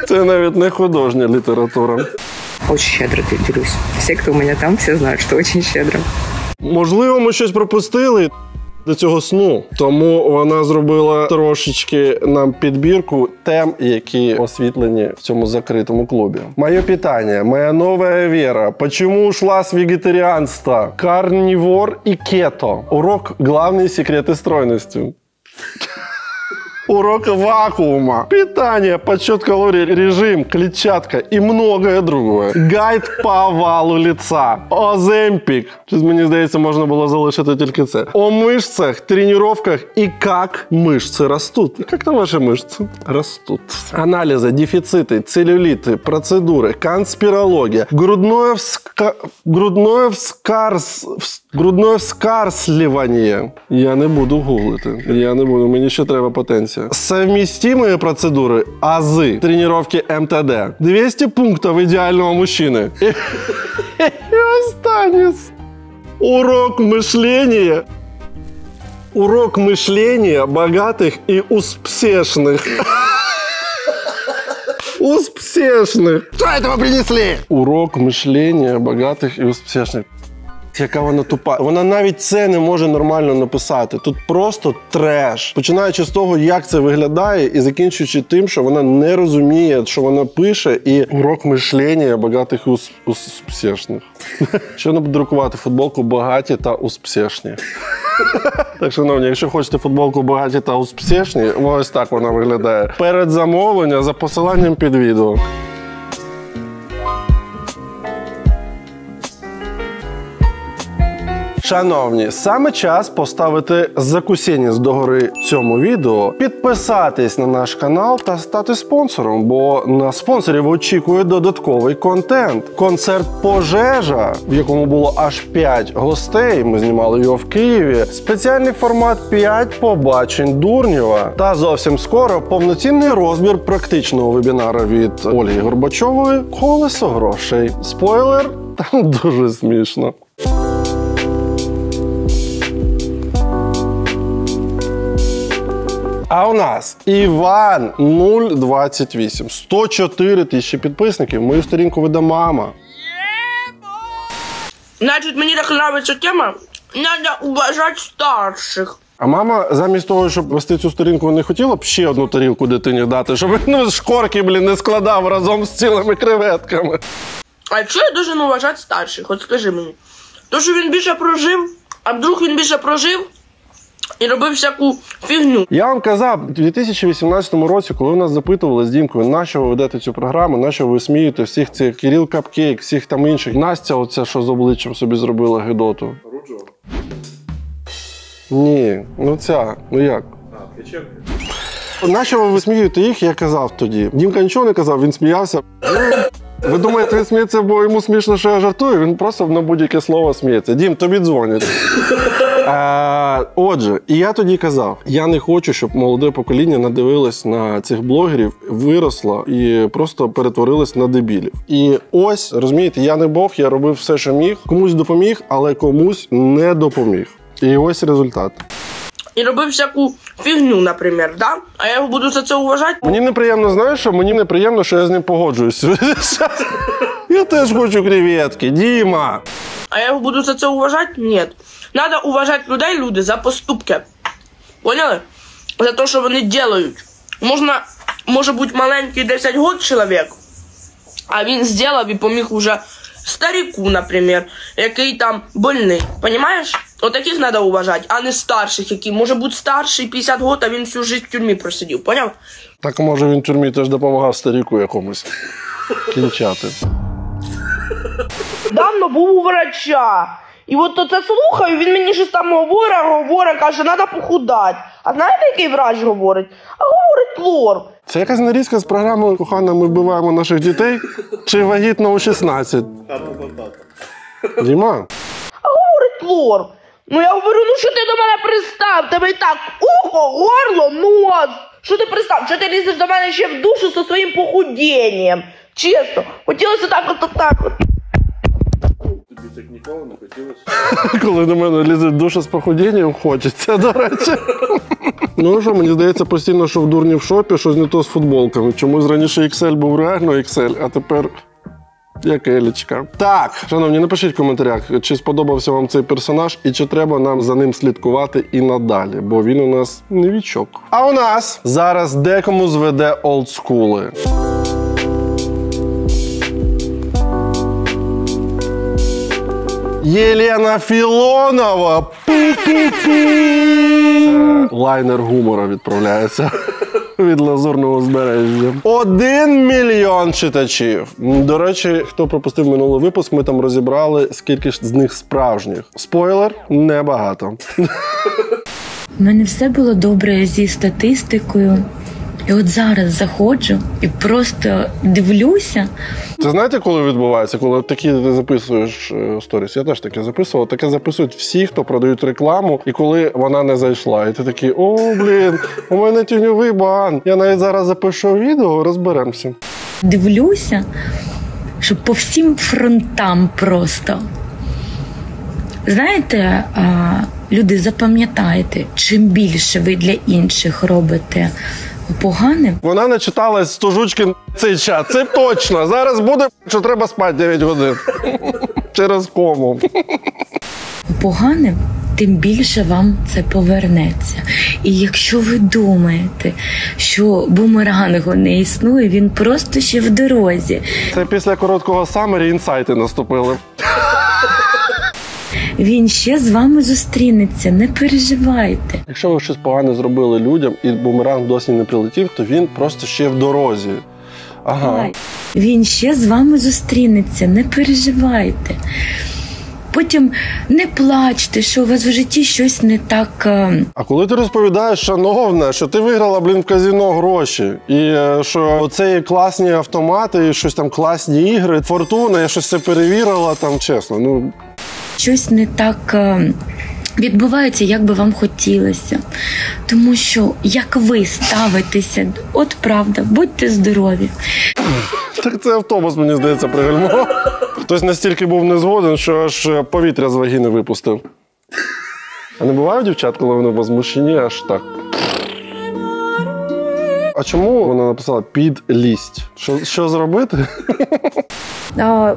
це навіть не художня література. Очень щедро делюсь. Все, кто у меня там, все знают, что очень щедро. Можливо, ми щось пропустили до цього сну, тому вона зробила трошечки нам підбірку тем, які освітлені в цьому закритому клубі. Моє питання, моя нова віра. Почему ушла с вегетарианства? Карнивор и кето. Урок «Главные секреты стройности». Урок вакуума, питание, подсчет калорий, режим, клетчатка и многое другое. Гайд по овалу лица. Оземпік. Щось, мені здається, можна було залишити тільки це. О мышцах, тренировках и как мышцы растут. Как там ваши мышцы? Растут. Анализы, дефициты, целлюлиты, процедуры, конспирология, грудное вскарсливание. Я не буду гуглити. Мені ще треба потенція. Совместимые процедуры, азы, тренировки МТД. 200 пунктов идеального мужчины. И останется. Урок мышления. Урок мышления богатых и успешных. Успешных. Что этого принесли? Урок мышления богатых и успешных. Яка вона тупа. Вона навіть це не може нормально написати. Тут просто треш. Починаючи з того, як це виглядає, і закінчуючи тим, що вона не розуміє, що вона пише, і урок мишлення багатих і успішних. Що надрукувати футболку «Багаті та успішні». Так, шановні, якщо хочете футболку «Багаті та успішні», ось так вона виглядає. Перед замовленням за посиланням під відео. Шановні, саме час поставити закусєніс догори цьому відео, підписатись на наш канал та стати спонсором, бо на спонсорів очікує додатковий контент. Концерт «Пожежа», в якому було аж 5 гостей, ми знімали його в Києві, спеціальний формат 5 побачень Дурнєва та зовсім скоро повноцінний розбір практичного вебінара від Ольги Горбачової «Колесо грошей». Спойлер, там дуже смішно. А у нас Іван 028, 104 тисячі підписників. Мою сторінку веде мама. Значить, мені так подобається тема, треба уважати старших. А мама замість того, щоб вести цю сторінку, не хотіла б ще одну тарілку дитині дати, щоб він шкорки, не складав разом з цілими креветками. А чого я должен уважати старших? От скажи мені. То, що він більше прожив, а вдруг він більше прожив і робив всяку фігню. Я вам казав, у 2018 році, коли у нас запитували з Дімкою, на що ви ведете цю програму, на що ви смієте всіх цих Кирил Капкейк, всіх там інших. Настя, оця, що з обличчям собі зробила гидоту. Ні, ну ця, ну як? Нащо ви висміюєте їх, я казав тоді. Дімка нічого не казав, він сміявся. Ви думаєте, він сміється, бо йому смішно, що я жартую? Він просто на будь-яке слово сміється. Дім, тобі дзвонять. Отже, і я тоді казав, я не хочу, щоб молоде покоління надивилось на цих блогерів, виросло і просто перетворилось на дебілів. І ось, розумієте, я не Бог, я робив все, що міг. Комусь допоміг, але комусь не допоміг. І ось результат. І робив всяку фігню, наприклад, да? А я його буду за це уважати. Мені неприємно, знаєш, що мені неприємно, що я з ним погоджуюсь. Я теж хочу креветки, Діма. А я його буду за це уважати? Ні. Надо уважати людей, люди, за поступки. Поняли? За те, що вони роблять. Може бути маленький 10 років чоловік, а він зробив і поміг уже старику, наприклад, який там больний. Понимаєш? Отаких треба уважати, а не старших, які може бути старший 50 років, а він всю життя в тюрмі просидів. Поняв? Так, може, він в тюрмі теж допомагав старику якомусь кінчати. Давно був у врача. І от це слухаю, він мені щось там говорить, каже, треба похудати. А знаєте, який врач говорить? А говорить лор. Це якась нарізка з програми «Кохана, ми вбиваємо наших дітей» чи «Вагітна у 16». Діма? А говорить лор. Ну я говорю, ну що ти до мене пристав? Тебе і так ухо, горло, нос. Що ти пристав? Що ти лізеш до мене ще в душу зі своїм похудінням? Чесно, хотілося так от. Тобі так ніколи не хотілося? Коли до мене лізе душа з похудінням, хочеться, до речі. Ну що, мені здається постійно, що в дурні в шопі щось не то з футболками. Чомусь раніше XL був реально XL, а тепер як елічка. Так, шановні, напишіть в коментарях, чи сподобався вам цей персонаж і чи треба нам за ним слідкувати і надалі, бо він у нас новічок. А у нас зараз декому зведе олдскули. Єлена Філонова! Лайнер гумора відправляється від Лазурного узбережжя. 1 мільйон читачів. До речі, хто пропустив минулий випуск, ми там розібрали, скільки ж з них справжніх. Спойлер – небагато. У мене все було добре зі статистикою. І от зараз заходжу і просто дивлюся. Це знаєте, коли відбувається? Коли такі ти записуєш сторіс. Я теж таке записував. Таке записують всі, хто продають рекламу, і коли вона не зайшла. І ти такий, о, блін, у мене тіньовий бан. Я навіть зараз запишу відео, розберемося. Дивлюся, що по всім фронтам просто. Знаєте, люди, запам'ятайте, чим більше ви для інших робите поганим. Вона не читала Стужучкін цей чат. Це точно. Зараз буде, що треба спати 9 годин. Через кому. Поганим, тим більше вам це повернеться. І якщо ви думаєте, що бумерангу не існує, він просто ще в дорозі. Це після короткого самері інсайти наступили. Він ще з вами зустрінеться, не переживайте. Якщо ви щось погане зробили людям і бумеранг досі не прилетів, то він просто ще в дорозі. Ага. Він ще з вами зустрінеться, не переживайте. Потім не плачте, що у вас в житті щось не так. А коли ти розповідаєш, шановна, що ти виграла, в казино гроші, і що це класні автомати, і щось там класні ігри, фортуна, я щось це перевірила, там, чесно, щось не так відбувається, як би вам хотілося. Тому що, як ви ставитеся, от правда, будьте здорові. Так це автобус, мені здається, пригальмував. Хтось настільки був не згоден, що аж повітря з вагіни випустив. А не буває у дівчат, коли вони возмущені, аж так? А чому вона написала «підлість»? Що зробити?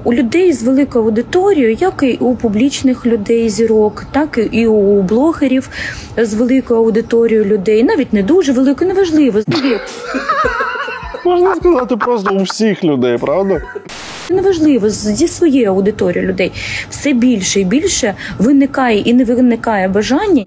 У людей з великою аудиторією, як і у публічних людей зірок, так і у блогерів з великою аудиторією людей, навіть не дуже великою, неважливо. Можна сказати просто у всіх людей, правда? Неважливо, зі своєї аудиторії людей все більше і більше виникає і не виникає бажання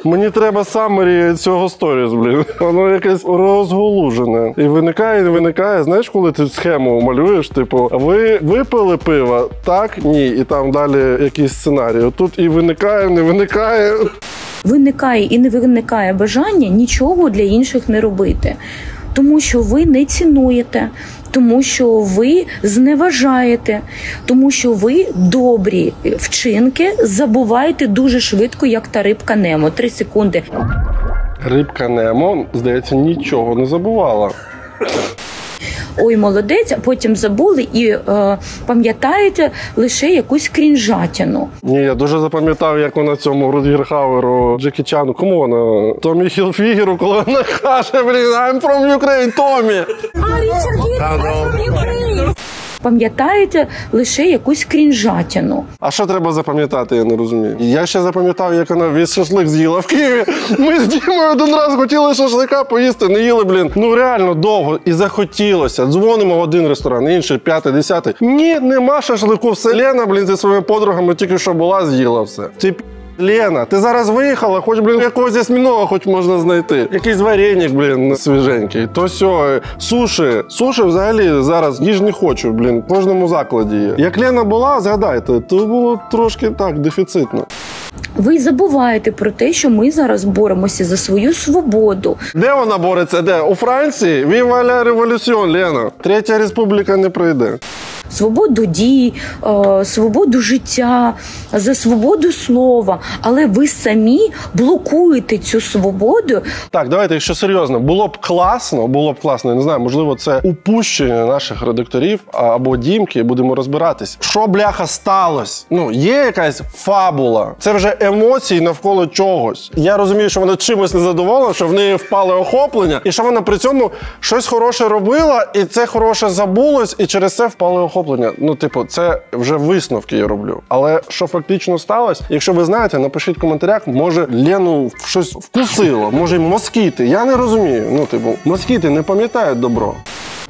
Мені треба самері цього сторіс, блін. Воно якесь розголужене. І виникає, знаєш, коли ти схему малюєш, типу, ви випили пиво? Так? Ні. І там далі якийсь сценарій. Тут і виникає, не виникає. Виникає і не виникає бажання нічого для інших не робити. Тому що ви не цінуєте, тому що ви зневажаєте, тому що ви добрі вчинки забуваєте дуже швидко, як та рибка Немо. 3 секунди. Рибка Немо, здається, нічого не забувала. Ой, молодець, а потім забули і пам'ятаєте лише якусь крінжатину. Ні, я дуже запам'ятав, як вона цьому Рутгер Хауеру, Джекі Чану, кому вона? Томі Хілфігеру, коли вона каже, блін, I'm from Ukraine, Томі! Пам'ятаєте лише якусь крінжатину. А що треба запам'ятати, я не розумію. Я ще запам'ятав, як вона весь шашлик з'їла в Києві. Ми з Дімою один раз хотіли шашлика поїсти, не їли, блін. Ну реально довго. І захотілося. Дзвонимо в один ресторан, інший, 5-й, 10-й. Ні, нема шашлику. Все Лена, блін, зі своїми подругами тільки що була, з'їла все. Лена, ти зараз виїхала, хоч, блін, якогось ясмінога хоч можна знайти. Якийсь вареник, блін, свіженький. То сьо, суші. Суші взагалі зараз їж не хочу, блін, в кожному закладі є. Як Лена була, згадайте, то було трошки так, дефіцитно. Ви забуваєте про те, що ми зараз боремося за свою свободу. Де вона бореться? Де? У Франції? Viva la Revolution, Лена. Третя республіка не прийде. Свободу дій, свободу життя, за свободу слова. Але ви самі блокуєте цю свободу. Так, давайте, якщо серйозно, було б класно, я не знаю, можливо, це упущення наших редакторів або Дімки, будемо розбиратись. Що, бляха, сталося? Ну, є якась фабула. Це вже емоції навколо чогось. Я розумію, що вона чимось не задоволена, що в неї впало охоплення, і що вона при цьому щось хороше робила, і це хороше забулось, і через це впало охоплення. Ну, типу, це вже висновки я роблю. Але що фактично сталося? Якщо ви знаєте, напишіть в коментарях, може Лену щось вкусило, може москіти. Я не розумію. Ну, типу, москіти не пам'ятають добро.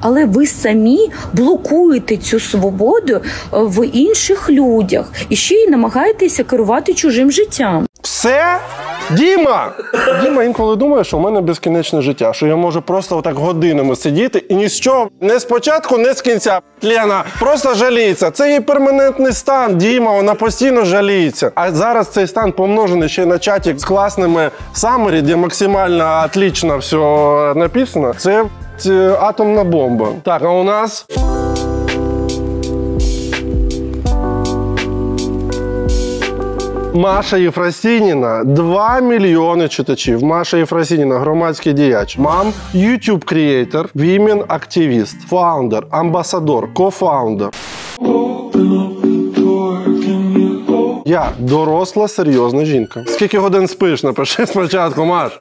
Але ви самі блокуєте цю свободу в інших людях. І ще й намагаєтеся керувати чужим життям. Все? Діма! Діма інколи думає, що в мене безкінечне життя, що я можу просто отак годинами сидіти і ні з чого, не з початку, не з кінця. Лена просто жаліється. Це її перманентний стан, Діма, вона постійно жаліється. А зараз цей стан помножений ще на чаті з класними самері, де максимально отлично все написано. Це атомна бомба. Так, а у нас... Маша Єфросініна, 2 мільйони читачів. Маша Єфросініна, громадський діяч. Мам, YouTube-крієйтор, вімен-активіст, фаундер, амбасадор, кофаундер. Я доросла, серйозна жінка. Скільки годин спиш? Напиши спочатку, Маш.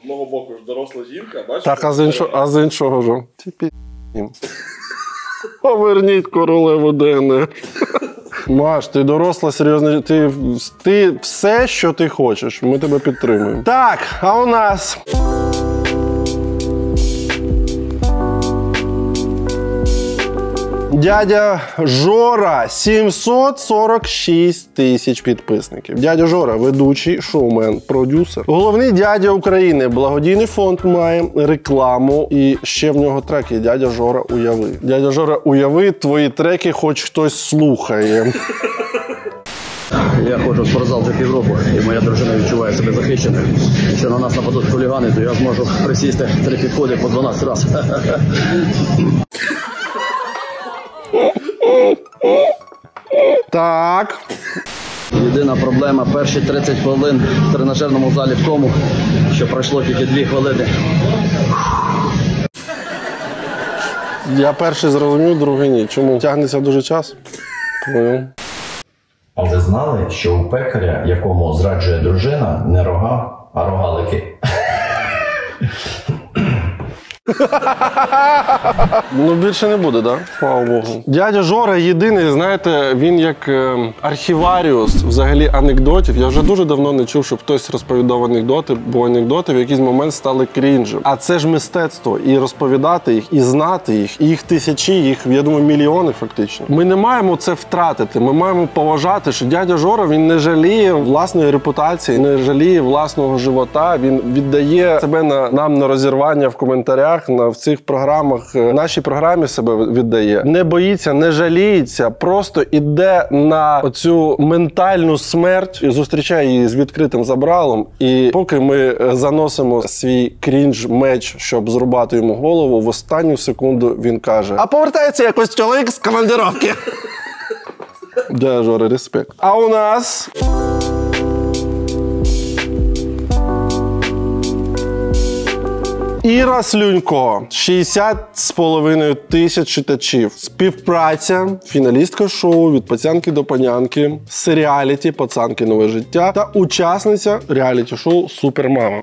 З мого боку ж доросла жінка, бачиш? Так, а з іншого ж? Поверніть королеву ДНР. Маш, ти доросла, серйозна, ти все, що ти хочеш, ми тебе підтримуємо. Так, а у нас... Дядя Жора, 746 тисяч підписників. Дядя Жора, ведучий, шоумен, продюсер. Головний дядя України. Благодійний фонд має рекламу. І ще в нього треки. Дядя Жора, уяви. Дядя Жора, уяви, твої треки хоч хтось слухає. Я ходжу в спортзал вже півроку, і моя дружина відчуває себе захищеною. Якщо на нас нападуть хулігани, то я зможу присісти 3 підходи по 12 разів. Так. Єдина проблема – перші 30 хвилин в тренажерному залі в тому, що пройшло тільки 2 хвилини. Я перший зрозумів, другий ні. Чому? Тягнеться дуже час. Понял. А ви знали, що у пекаря, якому зраджує дружина, не рога, а рогалики? Ну, більше не буде, да? Слава Богу. Дядя Жора єдиний, знаєте, він як архіваріус взагалі анекдотів. Я вже дуже давно не чув, щоб хтось розповідав анекдоти, бо анекдоти в якийсь момент стали крінжем. А це ж мистецтво. І розповідати їх, і знати їх, і їх тисячі, їх, я думаю, мільйони фактично. Ми не маємо це втратити. Ми маємо поважати, що дядя Жора, він не жаліє власної репутації, не жаліє власного живота. Він віддає себе нам на розірвання в коментарях, в цих програмах, в нашій програмі себе віддає. Не боїться, не жаліється, просто іде на оцю ментальну смерть і зустрічає її з відкритим забралом. І поки ми заносимо свій крінж-меч, щоб зрубати йому голову, в останню секунду він каже: а повертається якось чоловік з командировки. Да, Жора, респект. А у нас... Іра Слюнько, 60,5 тисяч читачів. Співпраця, фіналістка шоу «Від пацянки до панянки», серіаліті «Пацанки. Нове життя» та учасниця реаліті-шоу «Супермама».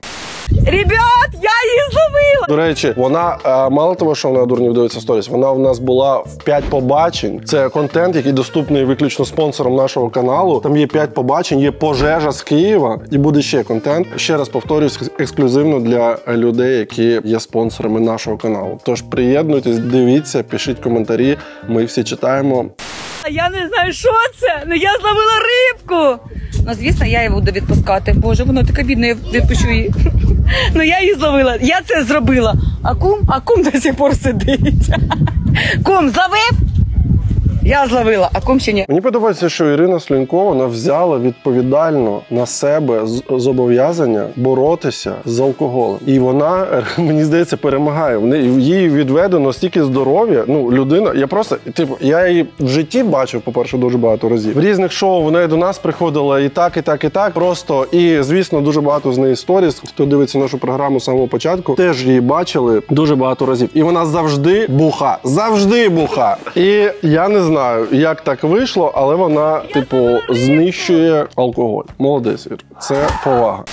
Ребят, я її зловила! До речі, вона, мало того, що вона дурнів дивиться сторіс, вона в нас була в 5 побачень. Це контент, який доступний виключно спонсором нашого каналу. Там є 5 побачень, є пожежа з Києва і буде ще контент. Ще раз повторюсь, ексклюзивно для людей, які є спонсорами нашого каналу. Тож приєднуйтесь, дивіться, пишіть коментарі, ми всі читаємо. Я не знаю, що це, але я зловила рибку. Ну, звісно, я її буду відпускати. Боже, воно таке бідне, я відпущу її. Ну, я її зловила, я це зробила. А кум до сих пор сидить. Кум зловив? Я зловила, а кум ще ні. Мені подобається, що Ірина Слюнько, вона взяла відповідально на себе зобов'язання боротися з алкоголем. І вона, мені здається, перемагає. Їй відведено стільки здоров'я. Ну, людина, я її в житті бачив, по-перше, дуже багато разів. В різних шоу вона до нас приходила і так, і так, і так. Просто, і, звісно, дуже багато з неї сторіс. Хто дивиться нашу програму з самого початку, теж її бачили дуже багато разів. І вона завжди буха. Завжди буха. І я не знаю, як так вийшло, але вона, знищує алкоголь. Молодець, Ір. Це повага.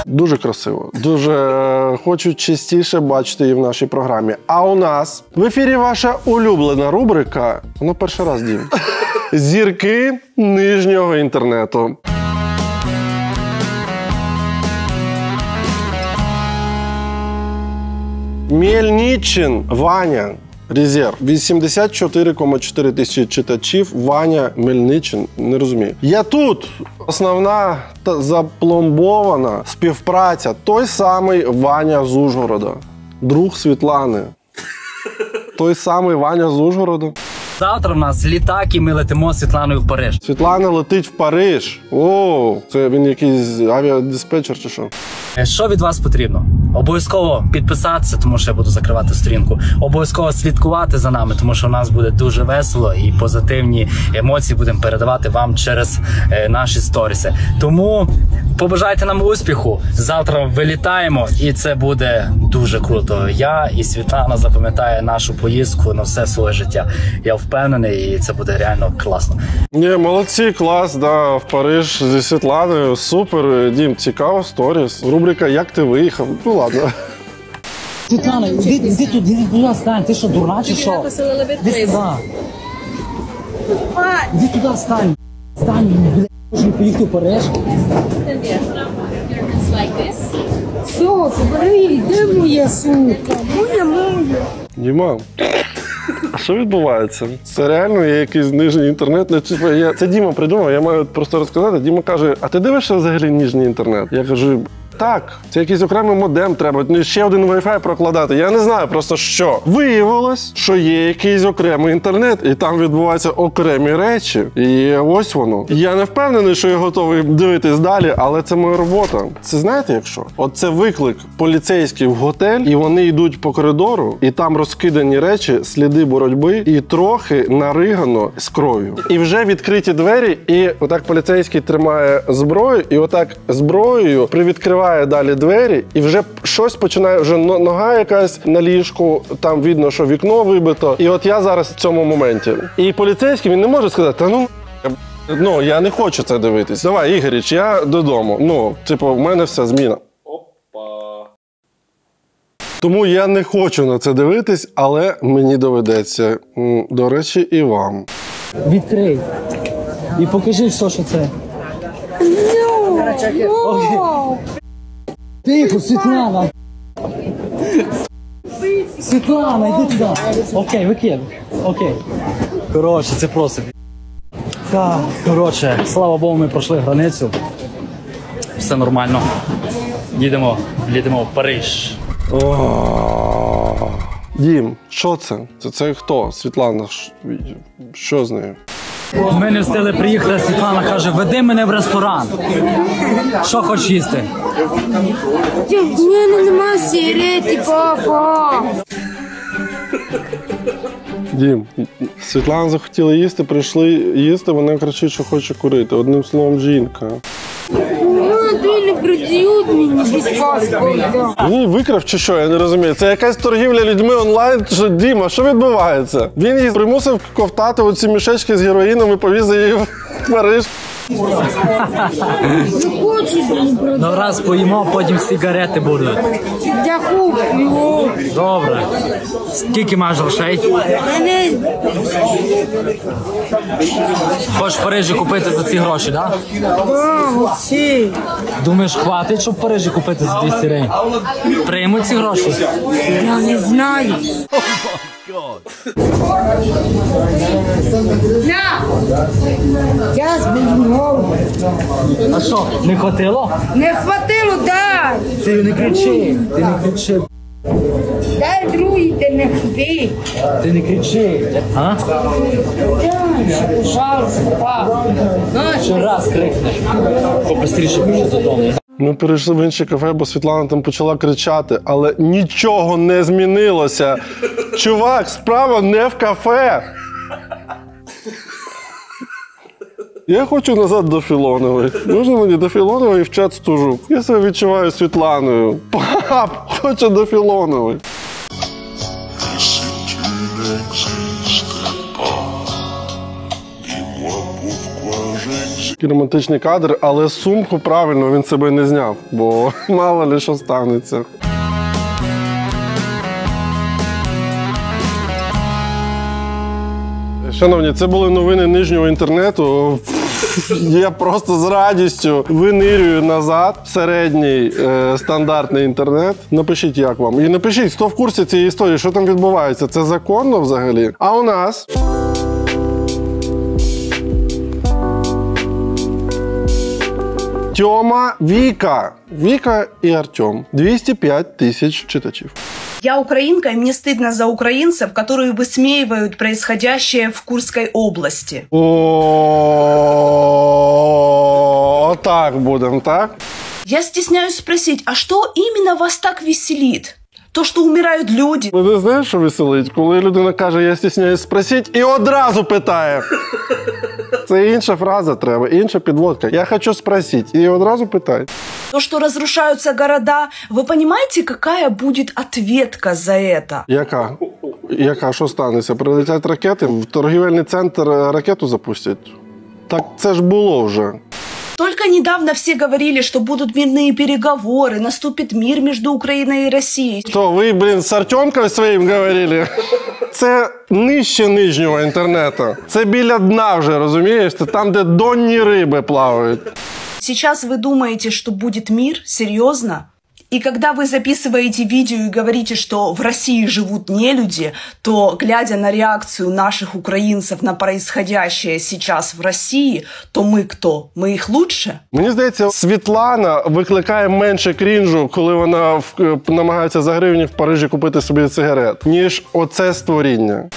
Дуже красиво. Дуже хочу частіше бачити її в нашій програмі. А у нас в ефірі ваша улюблена рубрика, вона перший раз, Дім. Зірки нижнього інтернету. Мельничин Ваня. Резерв. 84,4 тисячі читачів. Ваня Мельничин. Не розумію. Я тут. Основна та запломбована співпраця. Той самий Ваня з Ужгорода. Друг Світлани. Той самий Ваня з Ужгорода. Завтра в нас літак і ми летимо з Світланою в Париж. Світлана летить в Париж. О, це він якийсь авіадиспетчер чи що? Що від вас потрібно? Обов'язково підписатися, тому що я буду закривати сторінку. Обов'язково слідкувати за нами, тому що у нас буде дуже весело і позитивні емоції будемо передавати вам через наші сторіси. Тому побажайте нам успіху. Завтра вилітаємо і це буде дуже круто. Я і Світлана запам'ятає нашу поїздку на все своє життя. Я впевнений, і це буде реально класно. Ні, молодці, клас, да, в Париж зі Світланою. Супер, Дім, цікаво, сторіс. Рубрика «Як ти виїхав?» Ну ладно. Світлана, іди тут, будь ласка, стань. Ти що, дурна чи що? Іди сюди. Іди туди, стань. Стань, блядь, можемо поїхати в Париж. Все, забери, де моя сука? Моя. Діма, а що відбувається? Це реально є якийсь нижній інтернет? Це Діма придумав, я маю просто розказати. Діма каже, а ти дивишся взагалі нижній інтернет? Я кажу, так, це якийсь окремий модем треба, ще один Wi-Fi прокладати. Я не знаю просто що. Виявилось, що є якийсь окремий інтернет, і там відбуваються окремі речі. І ось воно. Я не впевнений, що я готовий дивитись далі, але це моя робота. Це знаєте як що? От це виклик поліцейський в готель, і вони йдуть по коридору, і там розкидані речі, сліди боротьби, і трохи наригано з кров'ю. І вже відкриті двері, і отак поліцейський тримає зброю, і отак зброєю привідкриває далі двері, і вже щось починає, вже нога якась на ліжку, там видно, що вікно вибито. І от я зараз в цьому моменті. І поліцейський, він не може сказати, та ну, Ну, я не хочу це дивитись. Давай, Ігоріч, я додому. Ну, типу, в мене все, зміна. Тому я не хочу на це дивитись, але мені доведеться. До речі, і вам. Відкрий. І покажи все, що це. Тихо, Світлана. Світлана, йди туди. Окей, викидай. Окей. Коротше, це просто. Так, коротше, слава Богу, ми пройшли границю. Все нормально. Їдемо в Париж. Дім, що це? Це хто? Світлана, що з нею? Ми не встигли приїхати, Світлана каже, веди мене в ресторан. Що хочеш їсти? В мене нема сигарети, папа. Дім, Світлана захотіла їсти, прийшли їсти, вона кричить, що хоче курити. Одним словом, жінка. Ти не продають мені без паспорта. Він викрав чи що, я не розумію. Це якась торгівля людьми онлайн, що Діма, що відбувається? Він її примусив ковтати оці мішечки з героїном і повіз її в Париж. Не хочеш мені продати? Ну раз поїмо, потім сигарети будуть. Я куплю. Добре. Скільки маєш грошей? Мене... Хочеш в Парижі купити за ці гроші, так? оці. Думаєш, хватить, щоб в Парижі купити за 200 гривень? Приймуть ці гроші? Я не знаю. На! Я збігнув. А що, не хватило? Не хватило, дай! Ти не кричи, ти не кричи. Дай другий, ти не хви. Ти не кричи. А? Дай, пожалуйста, папа. Ще раз крикнеш. Побистріше біжи додому. Ми перейшли в інше кафе, бо Світлана там почала кричати, але нічого не змінилося. Чувак, справа не в кафе. Я хочу назад до Філонової. Можна мені до Філонової в чат Стужук? Я себе відчуваю Світланою. Пап, хочу до Філонової. Романтичний кадр, але сумку правильно він себе не зняв, бо мало ли що станеться. Шановні, це були новини нижнього інтернету. Я просто з радістю винирюю назад в середній стандартний інтернет. Напишіть, як вам. І напишіть, хто в курсі цієї історії, що там відбувається. Це законно взагалі? А у нас... Тьома, Віка і Артем. 205 тисяч читачів. Я украинка, и мне стыдно за украинцев, которые высмеивают происходящее в Курской области. О, так будем, так? Я стесняюсь спросить, а что именно вас так веселит? То, что умирают люди. Ти знаєш, що веселить? Коли людина каже, я стісняюсь спросить, і одразу питає. Це інша фраза треба, інша підводка. Я хочу спросить, і одразу питай. То, что разрушаются города, вы понимаете, какая будет ответка за это? Яка? Що станеться? Прилетять ракети? В торгівельний центр ракету запустять? Так це ж було вже. Только недавно все говорили, что будут мирные переговоры, наступит мир между Украиной и Россией. Что, вы, блин, с Артемкой своим говорили? Це нижче нижнього інтернету. Це біля дна вже, розумієш? Це там, де донні риби плавають. Сейчас вы думаете, что будет мир? Серьезно? И когда вы записываете видео и говорите, что в России живут нелюди, то, глядя на реакцию наших украинцев на происходящее сейчас в России, то мы кто? Мы их лучше? Мені здається, Світлана викликає менше крінжу, коли вона намагається за гривні в Парижі купити собі сигарет, ніж оце створіння.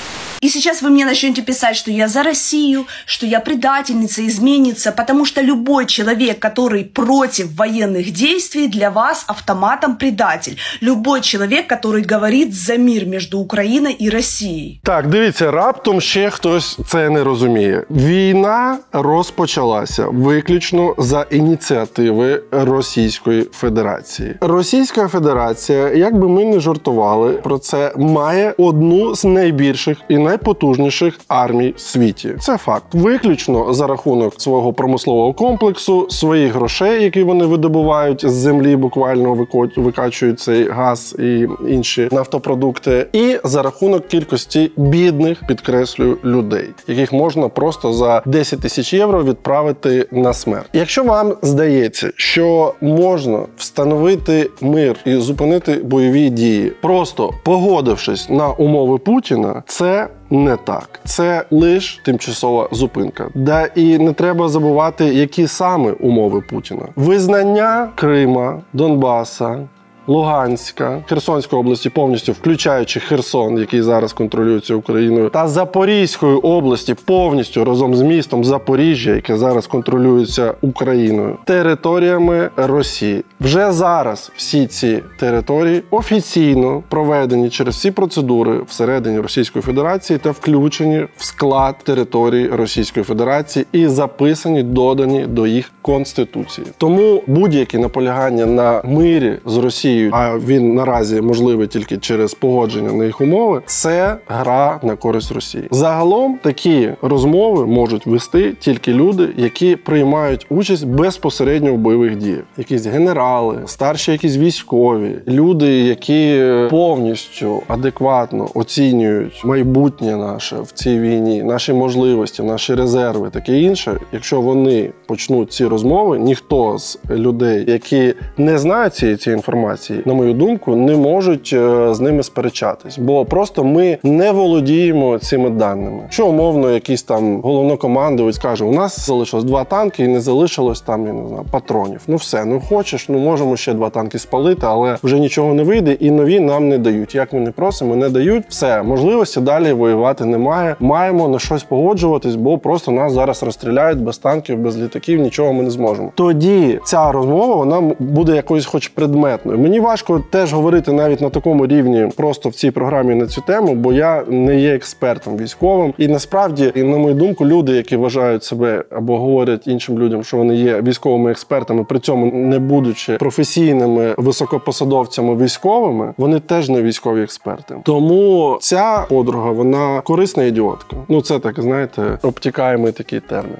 И сейчас вы мне начнете писать, что я за Россию, что я предательница, изменница, потому что любой человек, который против военных действий, для вас автоматом предатель. Любой человек, который говорит за мир между Украиной и Россией. Так, дивіться, раптом ще хтось це не розуміє. Війна розпочалася виключно за ініціативи Російської Федерації. Російська Федерація, як би ми не жартували про це, має одну з найбільших і найпотужніших армій в світі. Це факт. Виключно за рахунок свого промислового комплексу, своїх грошей, які вони видобувають з землі, буквально викачують цей газ і інші нафтопродукти, і за рахунок кількості бідних, підкреслюю, людей, яких можна просто за 10 тисяч євро відправити на смерть. Якщо вам здається, що можна встановити мир і зупинити бойові дії, просто погодившись на умови Путіна, це не так. Це лише тимчасова зупинка. Да і не треба забувати, які саме умови Путіна. Визнання Крима, Донбаса, Луганська, Херсонської області повністю, включаючи Херсон, який зараз контролюється Україною, та Запорізької області повністю разом з містом Запоріжжя, яке зараз контролюється Україною, територіями Росії. Вже зараз всі ці території офіційно проведені через всі процедури всередині Російської Федерації та включені в склад території Російської Федерації і записані, додані до їх Конституції. Тому будь-які наполягання на мирі з Росією, а він наразі можливий тільки через погодження на їх умови, це гра на користь Росії. Загалом такі розмови можуть вести тільки люди, які приймають участь безпосередньо в бойових діях. Якісь генерали, старші якісь військові, люди, які повністю адекватно оцінюють майбутнє наше в цій війні, наші можливості, наші резерви, таке інше. Якщо вони почнуть ці розмови, ніхто з людей, які не знають цієї інформації, на мою думку, не можуть з ними сперечатись. Бо просто ми не володіємо цими даними. Що умовно якийсь там головнокомандувач каже, у нас залишилось 2 танки і не залишилось там, я не знаю, патронів. Ну все, ну хочеш, ну можемо ще 2 танки спалити, але вже нічого не вийде і нові нам не дають. Як ми не просимо, не дають. Все, можливості далі воювати немає. Маємо на щось погоджуватись, бо просто нас зараз розстріляють без танків, без літаків, нічого ми не зможемо. Тоді ця розмова, вона буде якоюсь хоч предметною. Мені важко теж говорити навіть на такому рівні просто в цій програмі на цю тему, бо я не є експертом військовим. І насправді, на мою думку, люди, які вважають себе або говорять іншим людям, що вони є військовими експертами, при цьому не будучи професійними високопосадовцями військовими, вони теж не військові експерти. Тому ця подруга, вона корисна ідіотка. Ну це так, знаєте, обтікаємий такий термін.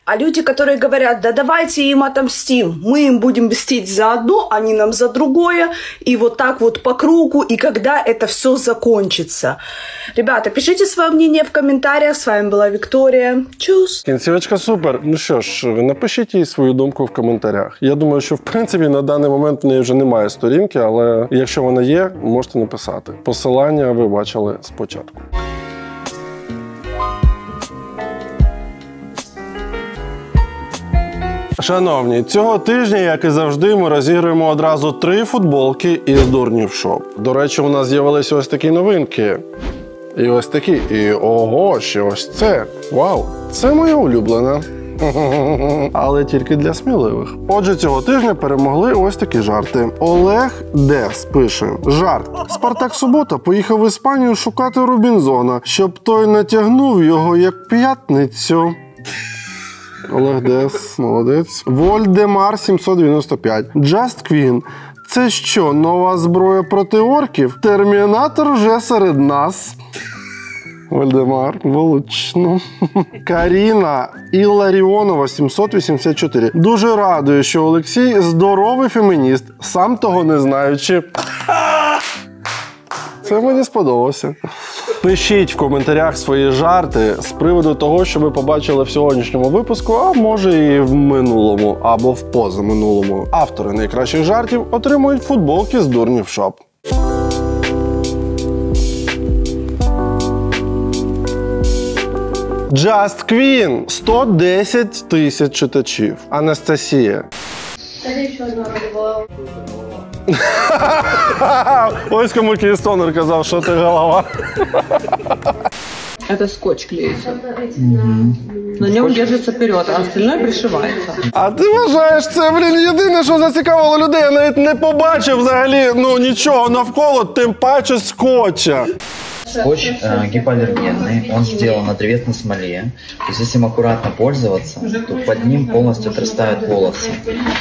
А люди, которые говорят, да давайте им отомстим, мы им будем мстить за одно, они нам за другое, и вот так вот по кругу, и когда это все закончится. Ребята, пишите свое мнение в комментариях. С вами была Виктория. Чус! Кінцівочка супер. Ну що ж, напишіть їй свою думку в коментарях. Я думаю, що в принципі на даний момент в неї вже немає сторінки, але якщо вона є, можете написати. Посилання ви бачили спочатку. Шановні, цього тижня, як і завжди, ми розігруємо одразу 3 футболки із Дурнів Шоп. До речі, у нас з'явилися ось такі новинки. І ось такі. І ого, ще ось це. Вау, це моя улюблена. Але тільки для сміливих. Отже, цього тижня перемогли ось такі жарти. Олег Дес пише: жарт. Спартак Субота поїхав в Іспанію шукати Робінзона, щоб той натягнув його як п'ятницю. Олег Дес, молодець. Вольдемар 795. Just Queen. Це що, нова зброя проти орків? Термінатор вже серед нас. Вольдемар, влучно. Каріна Ілларіонова 784. Дуже радує, що Олексій здоровий фемініст, сам того не знаючи. Це мені сподобалося. Пишіть в коментарях свої жарти з приводу того, що ви побачили в сьогоднішньому випуску, а може і в минулому, або в позаминулому. Автори найкращих жартів отримують футболки з Дурнів Шоп. Just Queen. 110 тисяч читачів. Анастасія. Ось кому Кейстонер казав, що ти голова. Это скотч клеится. На нем держится вперед, а остальное пришивается. А ти вважаєш, це, єдине, що зацікавило людей, я навіть не побачив взагалі, нічого навколо, тим паче скотча. Скотч гипоаллергенный, он сделан на древесной смоле. То есть, если им аккуратно пользоваться, то под ним полностью отрастают волосы.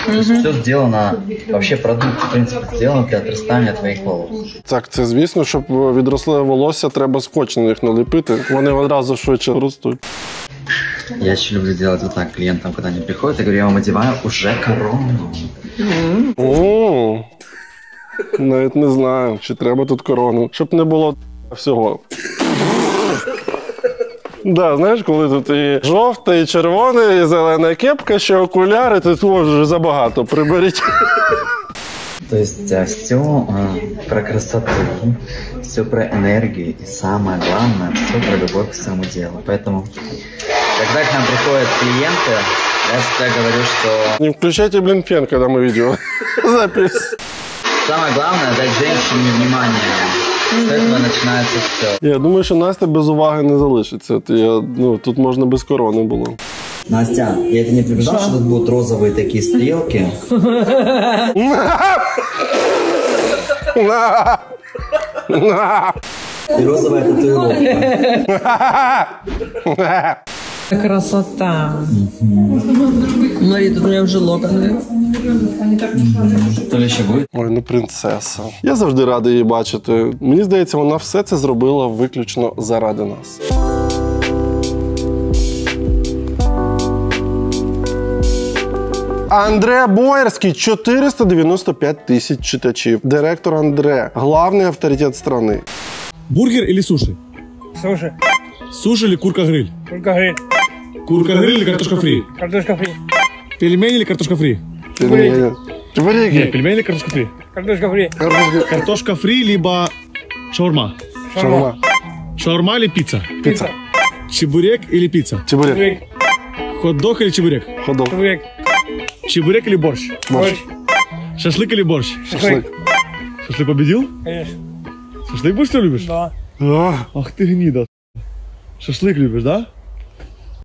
То есть, все сделано, вообще продукт, в принципе, сделан для отрастания твоих волос. Так, це звісно, щоб відросли волосся, треба скотч на них наліпити. Вони одразу швидше ростуть. Я еще люблю делать вот так клиентам, когда они приходят, я говорю, я вам одеваю уже корону. Навіть не знаю, чи треба тут корону, щоб не було всього. Да, знаєш, коли тут і жовта, і червона, і зелена кепка, ще окуляри, то тут вже забагато, приберіть. То есть все про красоту, все про энергию и самое главное, все про любовь к своему делу. Поэтому, когда к нам приходят клиенты, я всегда говорю, что... Не включайте, блин, фен, когда мы видео запись. Самое главное — дать женщине внимание. С этого начинается все. Я думаю, що Настя без уваги не залишиться. Тут можна без корони було. Настя, я это не предупреждал, что тут будут розовые такие стрелки. И розовая татуировка. Красота. Смотри, тут у меня уже локоны. То ли ще буде? Ой, ну принцеса. Я завжди радий її бачити. Мені здається, вона все це зробила виключно заради нас. Андре Боярський, 495 тисяч читачів. Директор Андре, главний авторитет страны. Бургер или суши? Суши. Суши или курка-гриль? Курка-гриль. Курка-гриль или картошка фри? Картошка фри. Пельмени или картошка фри? Пельмени. Чебуреки. Нет, пельмени или картошка фри? Картошка фри. Картошка фри либо шаурма? Шаурма. Шаурма или пицца? Пицца. Чебурек или пицца? Чебурек. Хот-дог или чебурек? Хот-дог. Чебурек. Чебурек или борщ? Борщ. Шашлык или борщ? Шашлык. Шашлык победил? Конечно. Шашлык больше всего любишь? Да. Ах ты гнида. Шашлык любишь, да?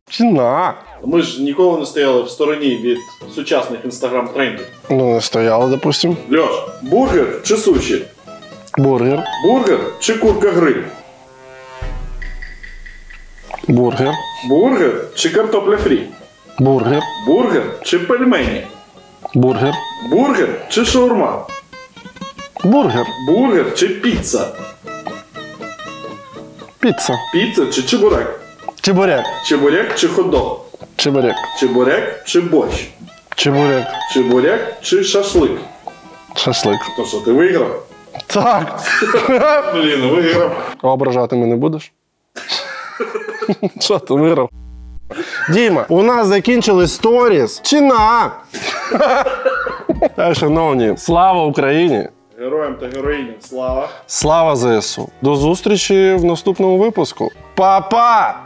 Чина. Ми ж ніколи не стояли в стороні від сучасних інстаграм-трендів. Ну, не стояли, допустим. Льош, бургер чи суші? Бургер. Бургер чи курка-гриль? Бургер. Бургер чи картопля фрі? Бургер. Бургер чи пельмені? Бургер. Бургер чи шаурма? Бургер. Бургер чи піца? Піца. Піца чи чебурек? Чебурек. Чебурек чи хот-дог? Чебурек. Чебурек чи борщ? Чебурек. Чебурек чи шашлик? Шашлик. То що, ти виграв? Так. Блін, виграв. Ображати мене будеш? Що ти виграв? Діма, у нас закінчились сторіс. Чина! Так, шановні, слава Україні! Героям та героїням слава! Слава ЗСУ! До зустрічі в наступному випуску. Па-па!